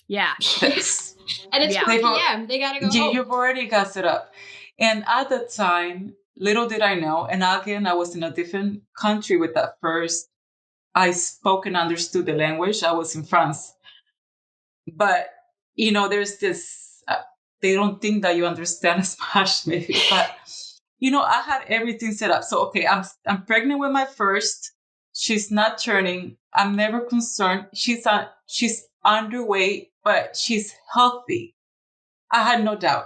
Yeah. That's, And it's Yeah. 4 p.m. They got to go home. You've already got set up. And at the time, little did I know, and again, I was in a different country with that first. I spoke and understood the language. I was in France. But, you know, there's this, they don't think that you understand as much, maybe. But, you know, I had everything set up. So, okay, I'm pregnant with my first. She's not turning. I'm never concerned. She's underweight, but she's healthy. I had no doubt.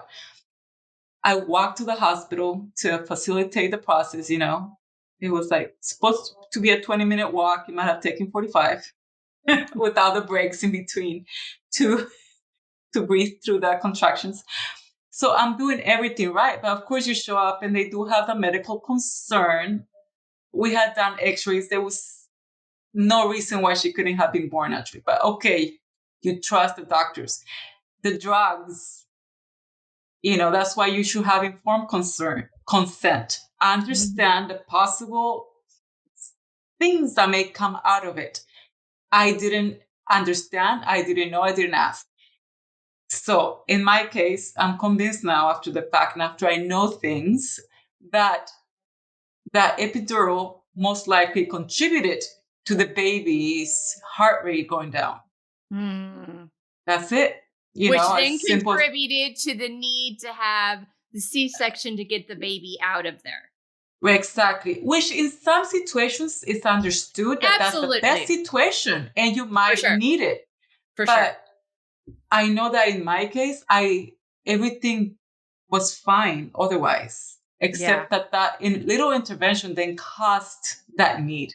I walked to the hospital to facilitate the process, you know. It was like supposed to be a 20-minute walk. It might have taken 45 without the breaks in between to breathe through the contractions. So I'm doing everything right. But of course you show up and they do have the medical concern. We had done x-rays. There was no reason why she couldn't have been born naturally. But okay, you trust the doctors. The drugs, you know, that's why you should have informed consent. Understand the possible things that may come out of it. I didn't understand. I didn't know. I didn't ask. So in my case, I'm convinced now after the fact and after I know things that that epidural most likely contributed to the baby's heart rate going down. That's it. You Which know, then as simple as, contributed to the need to have the C-section to get the baby out of there. exactly. Which in some situations is understood that Absolutely. that's the best situation and you might need it. For but sure. I know that in my case, everything was fine otherwise, except that in little intervention then caused that need.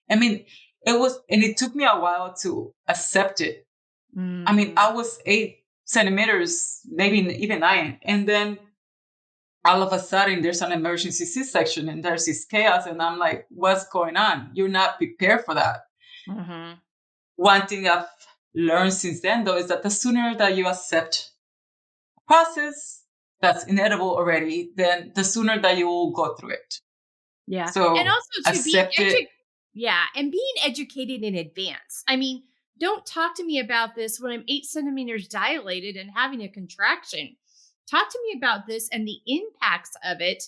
I mean, it took me a while to accept it. I mean, I was 8 centimeters, maybe even 9. And then all of a sudden there's an emergency C-section and there's this chaos. And I'm like, what's going on? You're not prepared for that. One thing I've learned since then, though, is that the sooner that you accept a process that's inedible already, then the sooner that you will go through it. Yeah. So and also to accept it. And being educated in advance. I mean, don't talk to me about this when I'm 8 centimeters dilated and having a contraction. Talk to me about this and the impacts of it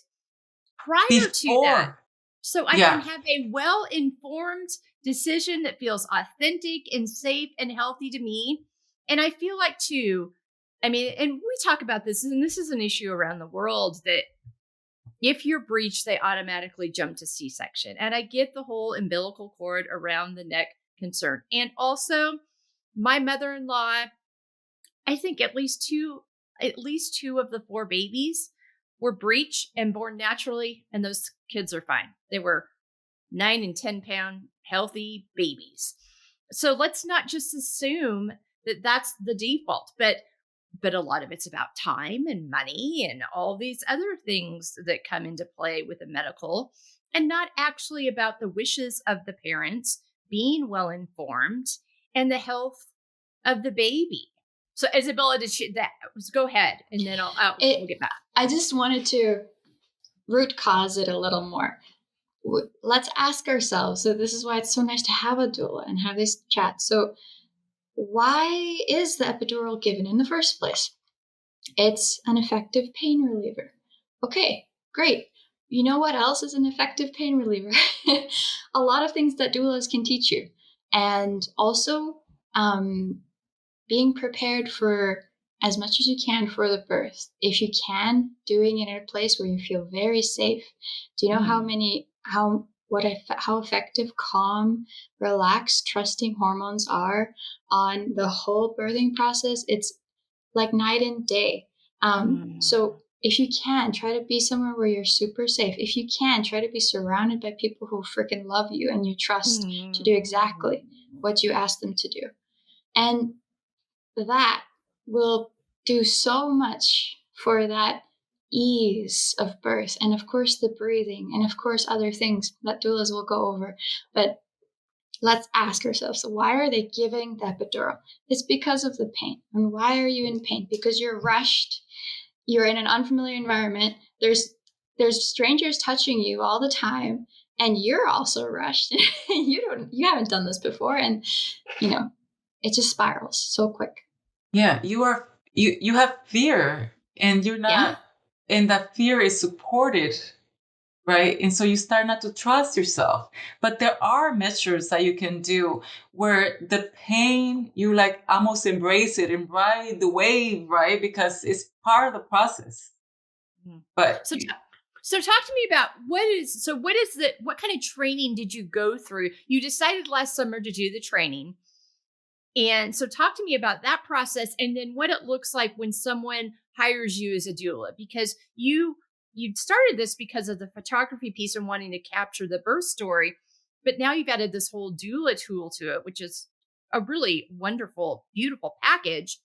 prior to that. So I can have a well-informed decision that feels authentic and safe and healthy to me. And I feel like too, I mean, and we talk about this, and this is an issue around the world, that if you're breached, they automatically jump to C-section. And I get the whole umbilical cord around the neck concern. And also my mother-in-law, I think at least two of the 4 babies were breech and born naturally, and those kids are fine. They were 9 and 10 pound healthy babies. So let's not just assume that that's the default, but a lot of it's about time and money and all these other things that come into play with the medical, and not actually about the wishes of the parents being well informed and the health of the baby. So Isabella, go ahead, and then we'll get back. I just wanted to root cause it a little more. Let's ask ourselves. So this is why it's so nice to have a doula and have this chat. So why is the epidural given in the first place? It's an effective pain reliever. Okay, great. You know what else is an effective pain reliever? A lot of things that doulas can teach you. And also being prepared for as much as you can for the birth. If you can, doing it in a place where you feel very safe. Do you know how effective, calm, relaxed, trusting hormones are on the whole birthing process? It's like night and day. So if you can, try to be somewhere where you're super safe. If you can, try to be surrounded by people who freaking love you and you trust to do exactly what you ask them to do. And that will do so much for that ease of birth. And of course, the breathing, and of course, other things that doulas will go over. But let's ask ourselves, why are they giving the epidural? It's because of the pain. And why are you in pain? Because you're rushed. You're in an unfamiliar environment. There's strangers touching you all the time, and you're also rushed. You haven't done this before, and it just spirals so quick. Yeah, you have fear, and you're not, and that fear is supported, right? And so you start not to trust yourself. But there are measures that you can do where the pain, you like almost embrace it and ride the wave, right? Because it's part of the process. But so talk to me about what kind of training did you go through? You decided last summer to do the training. And so talk to me about that process, and then what it looks like when someone hires you as a doula, because you started this because of the photography piece and wanting to capture the birth story, but now you've added this whole doula tool to it, which is a really wonderful, beautiful package.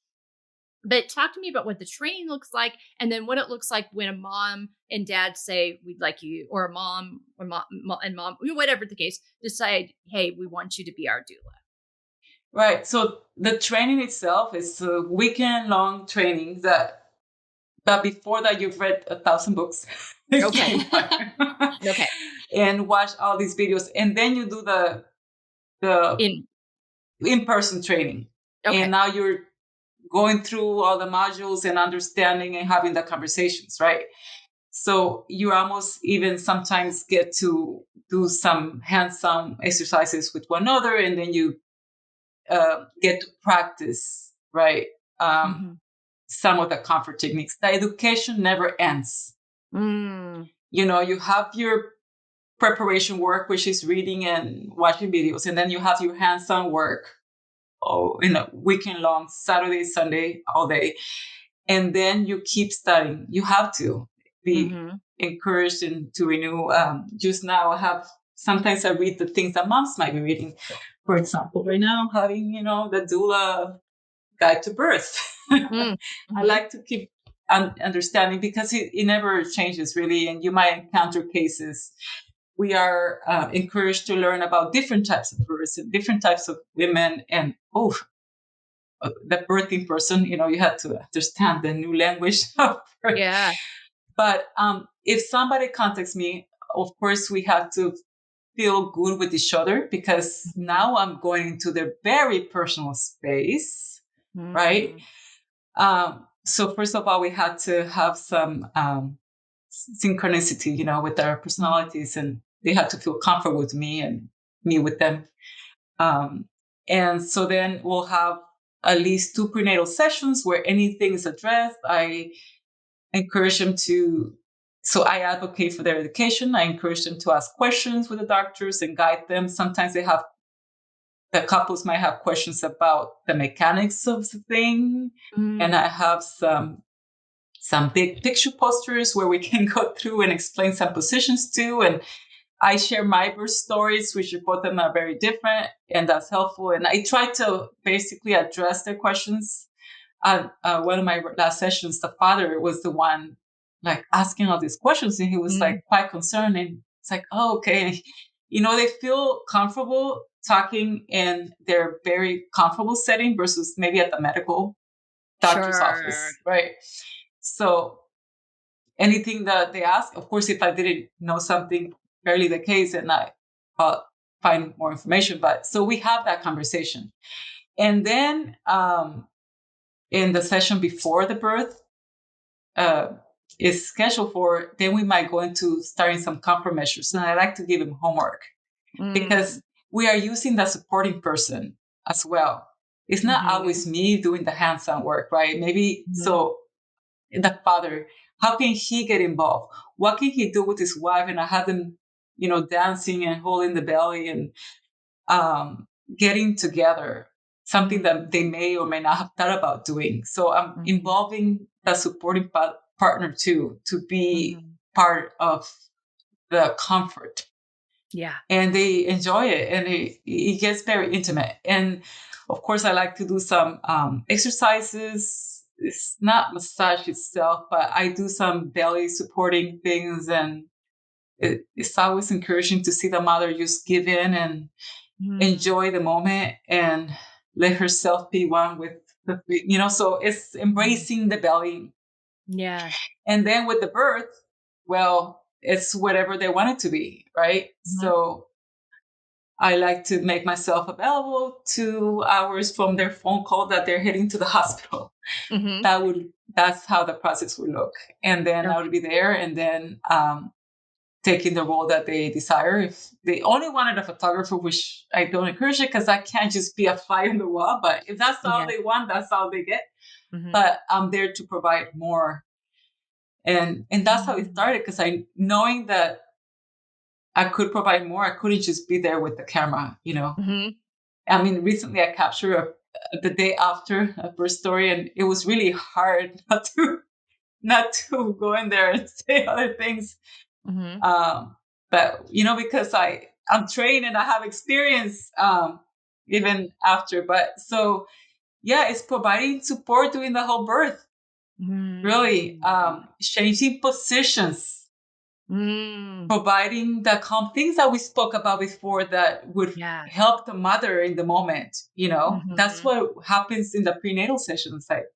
But talk to me about what the training looks like, and then what it looks like when a mom and dad say, we'd like you, or a mom and mom, whatever the case, decide, hey, we want you to be our doula. Right. So the training itself is a weekend-long training but before that, you've read 1,000 books. Okay. Okay. And watch all these videos. And then you do the in-person training. Okay. And now you're going through all the modules and understanding and having the conversations, right? So you almost even sometimes get to do some hands-on exercises with one another, and then you get to practice, right? Some of the comfort techniques. The education never ends. You have your preparation work, which is reading and watching videos, and then you have your hands-on work, in a weekend long, Saturday, Sunday, all day. And then you keep studying. You have to be encouraged and to renew. Just now sometimes I read the things that moms might be reading. For example, right now I'm having, the doula guide to birth. I like to keep understanding, because it never changes really, and you might encounter cases. We are encouraged to learn about different types of births and different types of women, and the birthing person, you had to understand the new language of birth. Yeah. But if somebody contacts me, of course we have to feel good with each other, because now I'm going into their very personal space, right? So first of all, we had to have some synchronicity, with our personalities, and they had to feel comfortable with me and me with them. And so then we'll have at least 2 prenatal sessions where anything is addressed. I encourage them so I advocate for their education. I encourage them to ask questions with the doctors and guide them. Sometimes the couples might have questions about the mechanics of the thing. And I have some big picture posters where we can go through and explain some positions too. And I share my birth stories, which both of them are very different, and that's helpful. And I try to basically address their questions. One of my last sessions, the father was the one like asking all these questions, and he was like quite concerned. And it's like, oh, okay. They feel comfortable talking in their very comfortable setting versus maybe at the medical doctor's office, right? So anything that they ask, of course, if I didn't know something, barely the case, and I'll find more information. But so we have that conversation. And then in the session before the birth is scheduled for, then we might go into starting some comfort measures. And I like to give them homework because we are using the supporting person as well. It's not always me doing the hands-on work, right? Maybe so the father, how can he get involved? What can he do with his wife? And I have them, dancing and holding the belly and getting together, something that they may or may not have thought about doing. So I'm involving the supporting partner too, to be part of the comfort. Yeah. And they enjoy it, and it gets very intimate. And of course, I like to do some exercises. It's not massage itself, but I do some belly supporting things. And it's always encouraging to see the mother just give in and enjoy the moment and let herself be one with so it's embracing the belly. Yeah. And then with the birth, well, it's whatever they want it to be, right? So I like to make myself available 2 hours from their phone call that they're heading to the hospital. That's how the process would look. And then I would be there, and then taking the role that they desire. If they only wanted a photographer, which I don't encourage it because I can't just be a fly on the wall. But if that's all they want, that's all they get. But I'm there to provide more. And that's how it started, because knowing that I could provide more, I couldn't just be there with the camera, I mean, recently I captured the day after a birth story, and it was really hard not to go in there and say other things. But because I'm trained and I have experience even after. But so yeah, it's providing support during the whole birth. Really changing positions. Providing the things that we spoke about before that would help the mother in the moment. That's what happens in the prenatal sessions. Like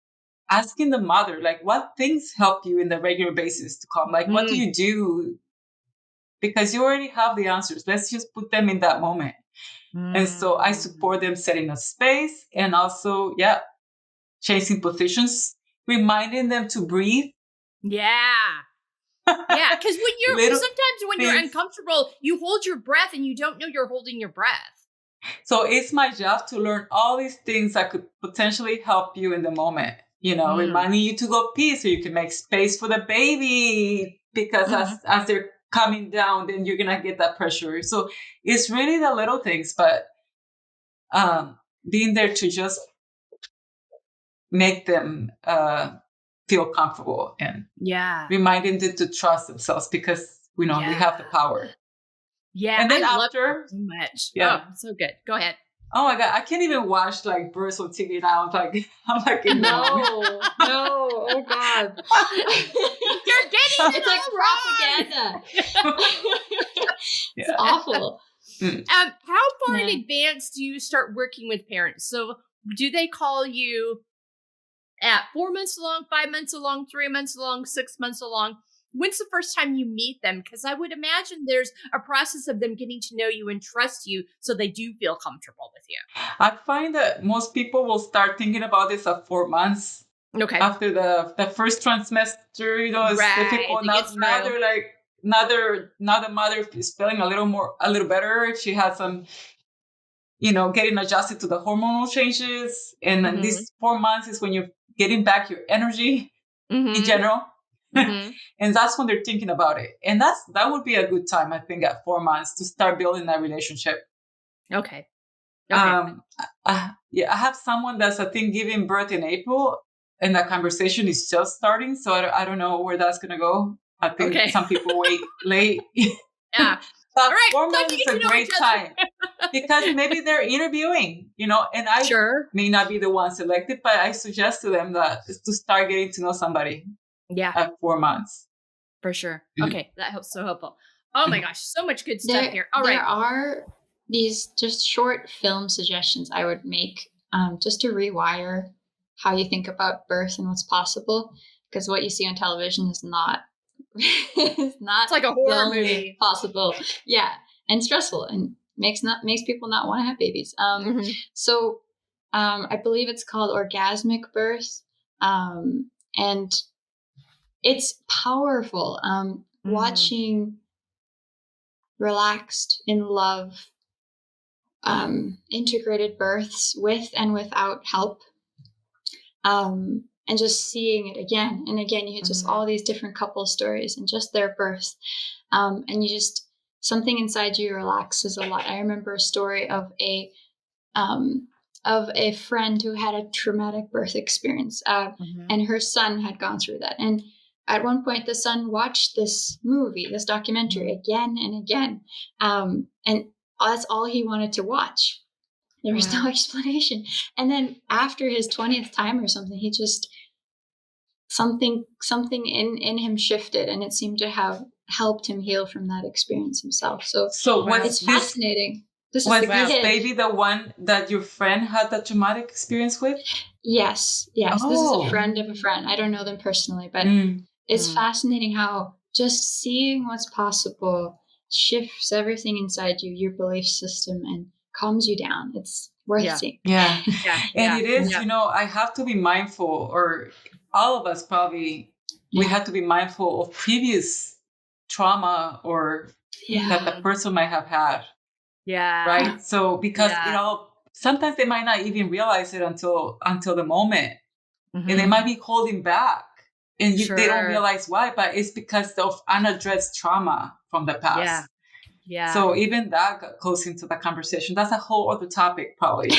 asking the mother, like, what things help you in the regular basis to calm? Like, what do you do? Because you already have the answers. Let's just put them in that moment. And so I support them setting a space, and also, changing positions, reminding them to breathe. Yeah. Yeah, because sometimes when you're uncomfortable, you hold your breath and you don't know you're holding your breath. So it's my job to learn all these things that could potentially help you in the moment. Reminding you to go pee so you can make space for the baby, because as they're coming down, then you're gonna get that pressure. So it's really the little things, but being there to just make them feel comfortable and reminding them to trust themselves, because we have the power. Yeah, and then I love after it so much. Yeah. Oh, so good. Go ahead. Oh my God, I can't even watch like births on TV now. I'm like no, oh God. You're getting it's like propaganda. It's awful. How far in advance do you start working with parents? So do they call you at 4 months along, 5 months along, 3 months along, 6 months along? When's the first time you meet them? Because I would imagine there's a process of them getting to know you and trust you so they do feel comfortable with you. I find that most people will start thinking about this at 4 months. Okay. After the first trimester, it's difficult. Now they're like, now the mother is feeling a little better if she has some, getting adjusted to the hormonal changes. And then these 4 months is when you're getting back your energy in general. And that's when they're thinking about it. And that would be a good time, I think, at 4 months to start building that relationship. Okay. I have someone that's, I think, giving birth in April, and that conversation is just starting. So I don't know where that's going to go. I think some people wait late. Yeah. But 4 months is a great time because maybe they're interviewing, and I may not be the one selected, but I suggest to them that to start getting to know somebody. Yeah. At 4 months. For sure. Okay. That helps. So helpful. Oh my gosh. So much good stuff here. All right. There are these just short film suggestions I would make just to rewire how you think about birth and what's possible, because what you see on television is not it's like a horror the only movie. possible. Yeah, and stressful, and makes people not want to have babies. So I believe it's called orgasmic birth, and it's powerful. Watching relaxed, in love, integrated births with and without help, and just seeing it again and again. You get just all these different couple stories and just their birth, and you just, something inside you relaxes a lot. I remember a story of a friend who had a traumatic birth experience, and her son had gone through that. And at one point, the son watched this documentary again and again, and that's all he wanted to watch. There was no explanation. And then after his 20th time or something, he just, something in him shifted, and it seemed to have helped him heal from that experience himself. So it's fascinating. Was this baby the one that your friend had that traumatic experience with? Yes. This is a friend of a friend. I don't know them personally, but it's fascinating how just seeing what's possible shifts everything inside you, your belief system, and calms you down. It's worth seeing. Yeah. And it is, I have to be mindful, or all of us probably, we have to be mindful of previous trauma or that the person might have had. Yeah. Right. So because sometimes they might not even realize it until the moment, and they might be holding back, and they don't realize why, but it's because of unaddressed trauma from the past. Yeah. So even that goes into the conversation. That's a whole other topic, probably.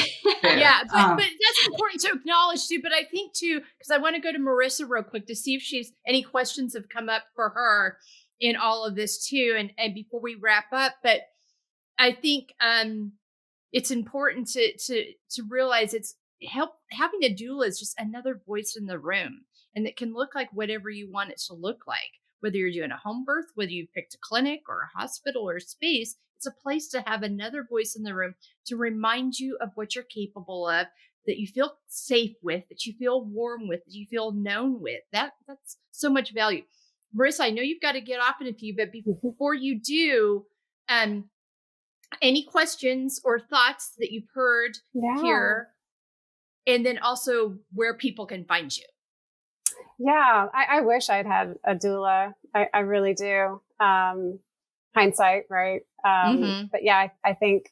Yeah, but that's important to acknowledge too. But I think too, because I want to go to Marissa real quick to see if she's any questions have come up for her in all of this too, and before we wrap up, but I think it's important to realize it's having a doula is just another voice in the room, and it can look like whatever you want it to look like. Whether you're doing a home birth, whether you've picked a clinic or a hospital or a space, it's a place to have another voice in the room to remind you of what you're capable of, that you feel safe with, that you feel warm with, that you feel known with. That's so much value. Marissa, I know you've got to get off in a few, but before you do, any questions or thoughts that you've heard here, and then also where people can find you? Yeah, I wish I'd had a doula. I really do. Hindsight, right? But yeah, I think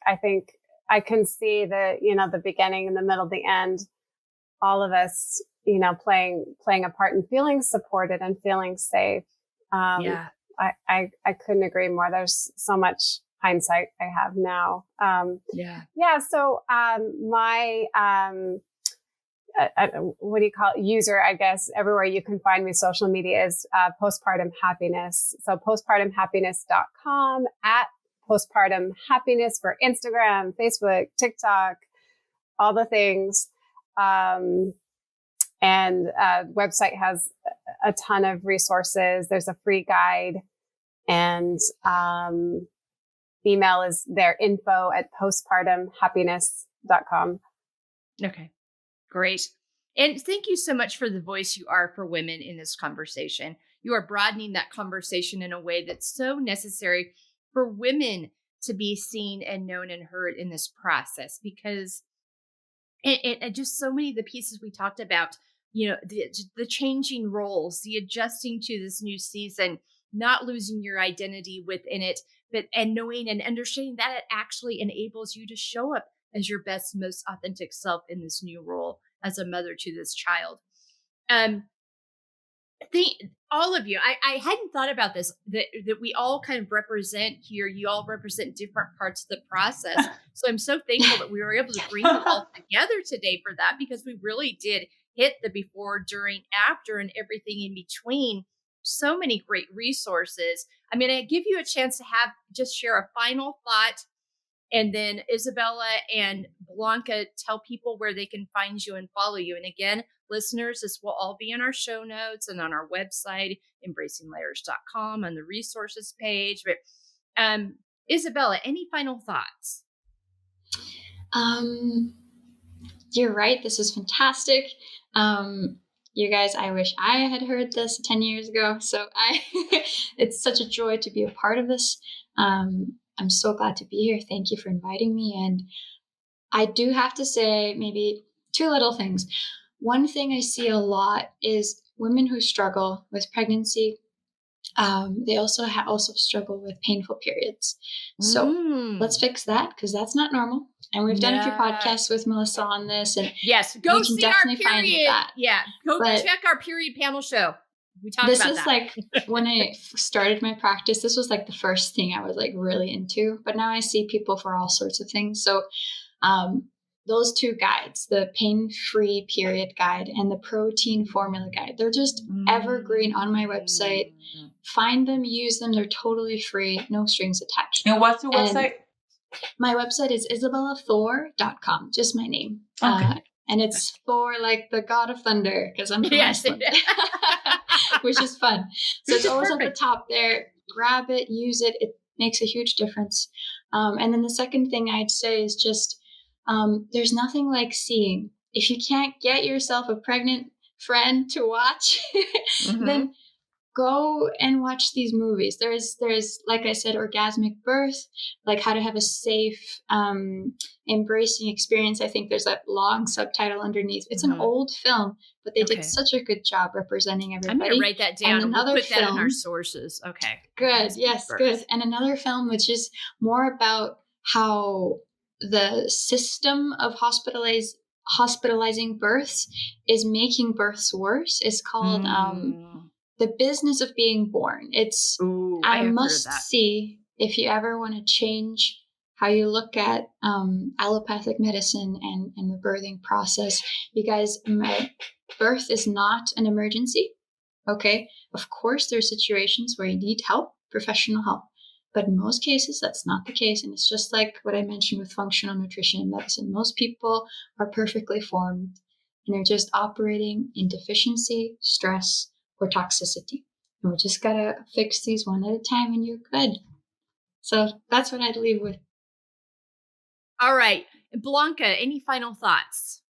I can see the beginning and the middle, the end, all of us, playing a part in feeling supported and feeling safe. I couldn't agree more. There's so much hindsight I have now. So my what do you call it? User, I guess, everywhere you can find me, social media, is Postpartum Happiness. So postpartumhappiness.com, at Postpartum Happiness for Instagram, Facebook, TikTok, all the things. And website has a ton of resources. There's a free guide, and email is their info@postpartumhappiness.com. Okay, great. And thank you so much for the voice you are for women in this conversation. You are broadening that conversation in a way that's so necessary for women to be seen and known and heard in this process, because it just so many of the pieces we talked about, the changing roles, the adjusting to this new season, not losing your identity within it, and knowing and understanding that it actually enables you to show up as your best, most authentic self in this new role as a mother to this child. All of you, I hadn't thought about this, that we all kind of represent here. You all represent different parts of the process. So I'm so thankful that we were able to bring you all together today for that, because we really did hit the before, during, after, and everything in between. So many great resources. I mean, I give you a chance to just share a final thought, and then Isabella and Blanca tell people where they can find you and follow you. And again, listeners, this will all be in our show notes and on our website, embracinglayers.com, on the resources page. But Isabella, any final thoughts? You're right. This is fantastic. You guys, I wish I had heard this 10 years ago. So it's such a joy to be a part of this. I'm so glad to be here. Thank you for inviting me. And I do have to say maybe two little things. One thing I see a lot is women who struggle with pregnancy. They also struggle with painful periods. So let's fix that, because that's not normal. And we've done a few podcasts with Melissa on this. And yes, go see our period. Yeah, go check our period panel show. We talked this about is that. Like when I started my practice, this was like the first thing I was like really into. But now I see people for all sorts of things. So those two guides, the pain-free period guide and the protein formula guide, they're just evergreen on my website. Find them, use them. They're totally free, no strings attached. And what's your website? My website is isabellathor.com, just my name. Okay. And it's Thor like the god of thunder, because I'm from Iceland, which is fun. So it's always at the top there. Grab it, use it. It makes a huge difference. And then the second thing I'd say is just there's nothing like seeing. If you can't get yourself a pregnant friend to watch, then go and watch these movies. There's, like I said, orgasmic birth, like how to have a safe, embracing experience. I think there's a long subtitle underneath. It's an old film, but they did such a good job representing everybody. I'm going to write that down and we'll put that in our sources. Okay. Good. Yes, good. And another film, which is more about how the system of hospitalizing births is making births worse, is called The Business of Being Born. It's I must see if you ever want to change how you look at allopathic medicine and the birthing process. You guys, birth is not an emergency. Okay. Of course, there are situations where you need help, professional help. But in most cases, that's not the case. And it's just like what I mentioned with functional nutrition and medicine. Most people are perfectly formed and they're just operating in deficiency, stress, or toxicity. And we just got to fix these one at a time and you're good. So that's what I'd leave with. All right. Blanca, any final thoughts?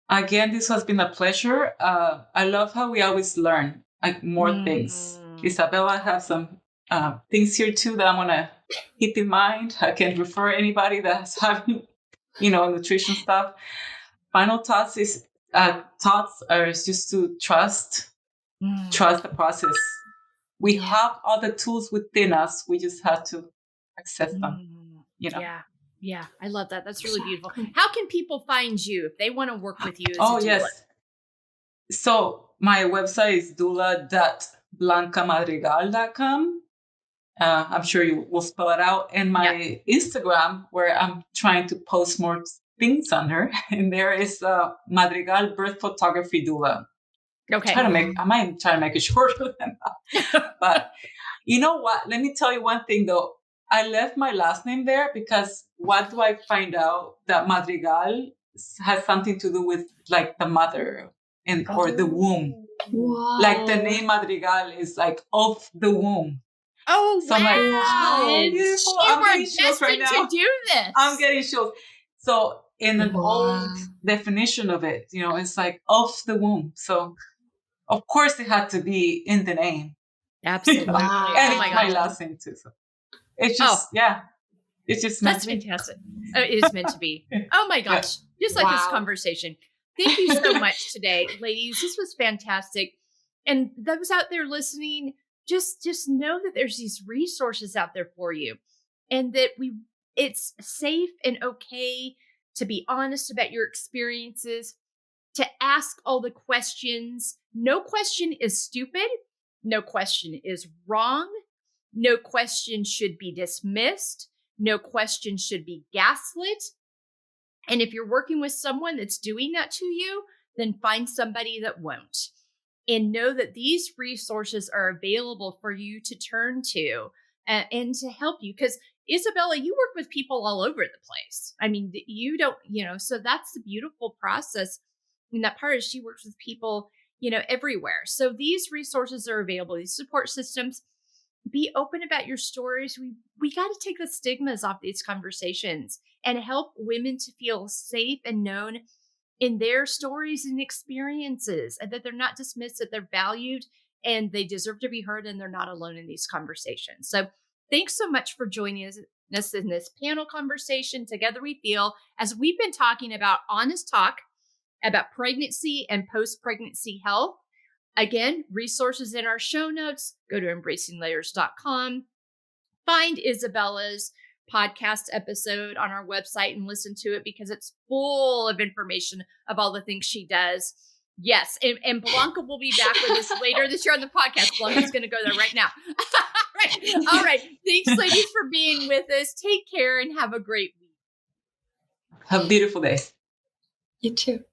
Again, this has been a pleasure. I love how we always learn more things. Isabella has some things here too that I'm going to keep in mind. I can refer anybody that's having, nutrition stuff. Final thoughts are just to trust the process. We have all the tools within us. We just have to access them, Yeah. I love that. That's really beautiful. How can people find you if they want to work with you as a doula? Yes. So my website is doula.blancamadrigal.com. I'm sure you will spell it out. And my Instagram, where I'm trying to post more things under, and there is Madrigal Birth Photography Doula. Okay. I might try to make it shorter than that. But you know what? Let me tell you one thing though. I left my last name there because what do I find out? That Madrigal has something to do with like the mother or the womb. Wow. Like the name Madrigal is like of the womb. Oh, so wow. I'm like, beautiful. I'm getting chills right now. To do this. I'm getting chills. So in an old definition of it, it's like of the womb. So of course it had to be in the name. Absolutely. Wow. And it's my last name too. So it's just, it's just meant to be. That's fantastic. It is meant to be. Oh my gosh. Just like this conversation. Thank you so much today, ladies. This was fantastic. And those out there listening, just know that there's these resources out there for you, and that it's safe and okay to be honest about your experiences, to ask all the questions. No question is stupid. No question is wrong. No question should be dismissed. No question should be gaslit. And if you're working with someone that's doing that to you, then find somebody that won't. And know that these resources are available for you to turn to and to help you. Because Isabella, you work with people all over the place. I mean, you don't, so that's the beautiful process. And that part is she works with people, everywhere. So these resources are available, these support systems. Be open about your stories. We got to take the stigmas off these conversations and help women to feel safe and known in their stories and experiences, and that they're not dismissed, that they're valued and they deserve to be heard, and they're not alone in these conversations. So thanks so much for joining us in this panel conversation. Together We Feel, as we've been talking about honest talk about pregnancy and post-pregnancy health. Again, resources in our show notes. Go to embracinglayers.com. Find Isabella's podcast episode on our website and listen to it, because it's full of information of all the things she does. Yes, and Blanca will be back with us later this year on the podcast. Blanca's going to go there right now. All right. Thanks, ladies, for being with us. Take care and have a great week. Have a beautiful day. You too.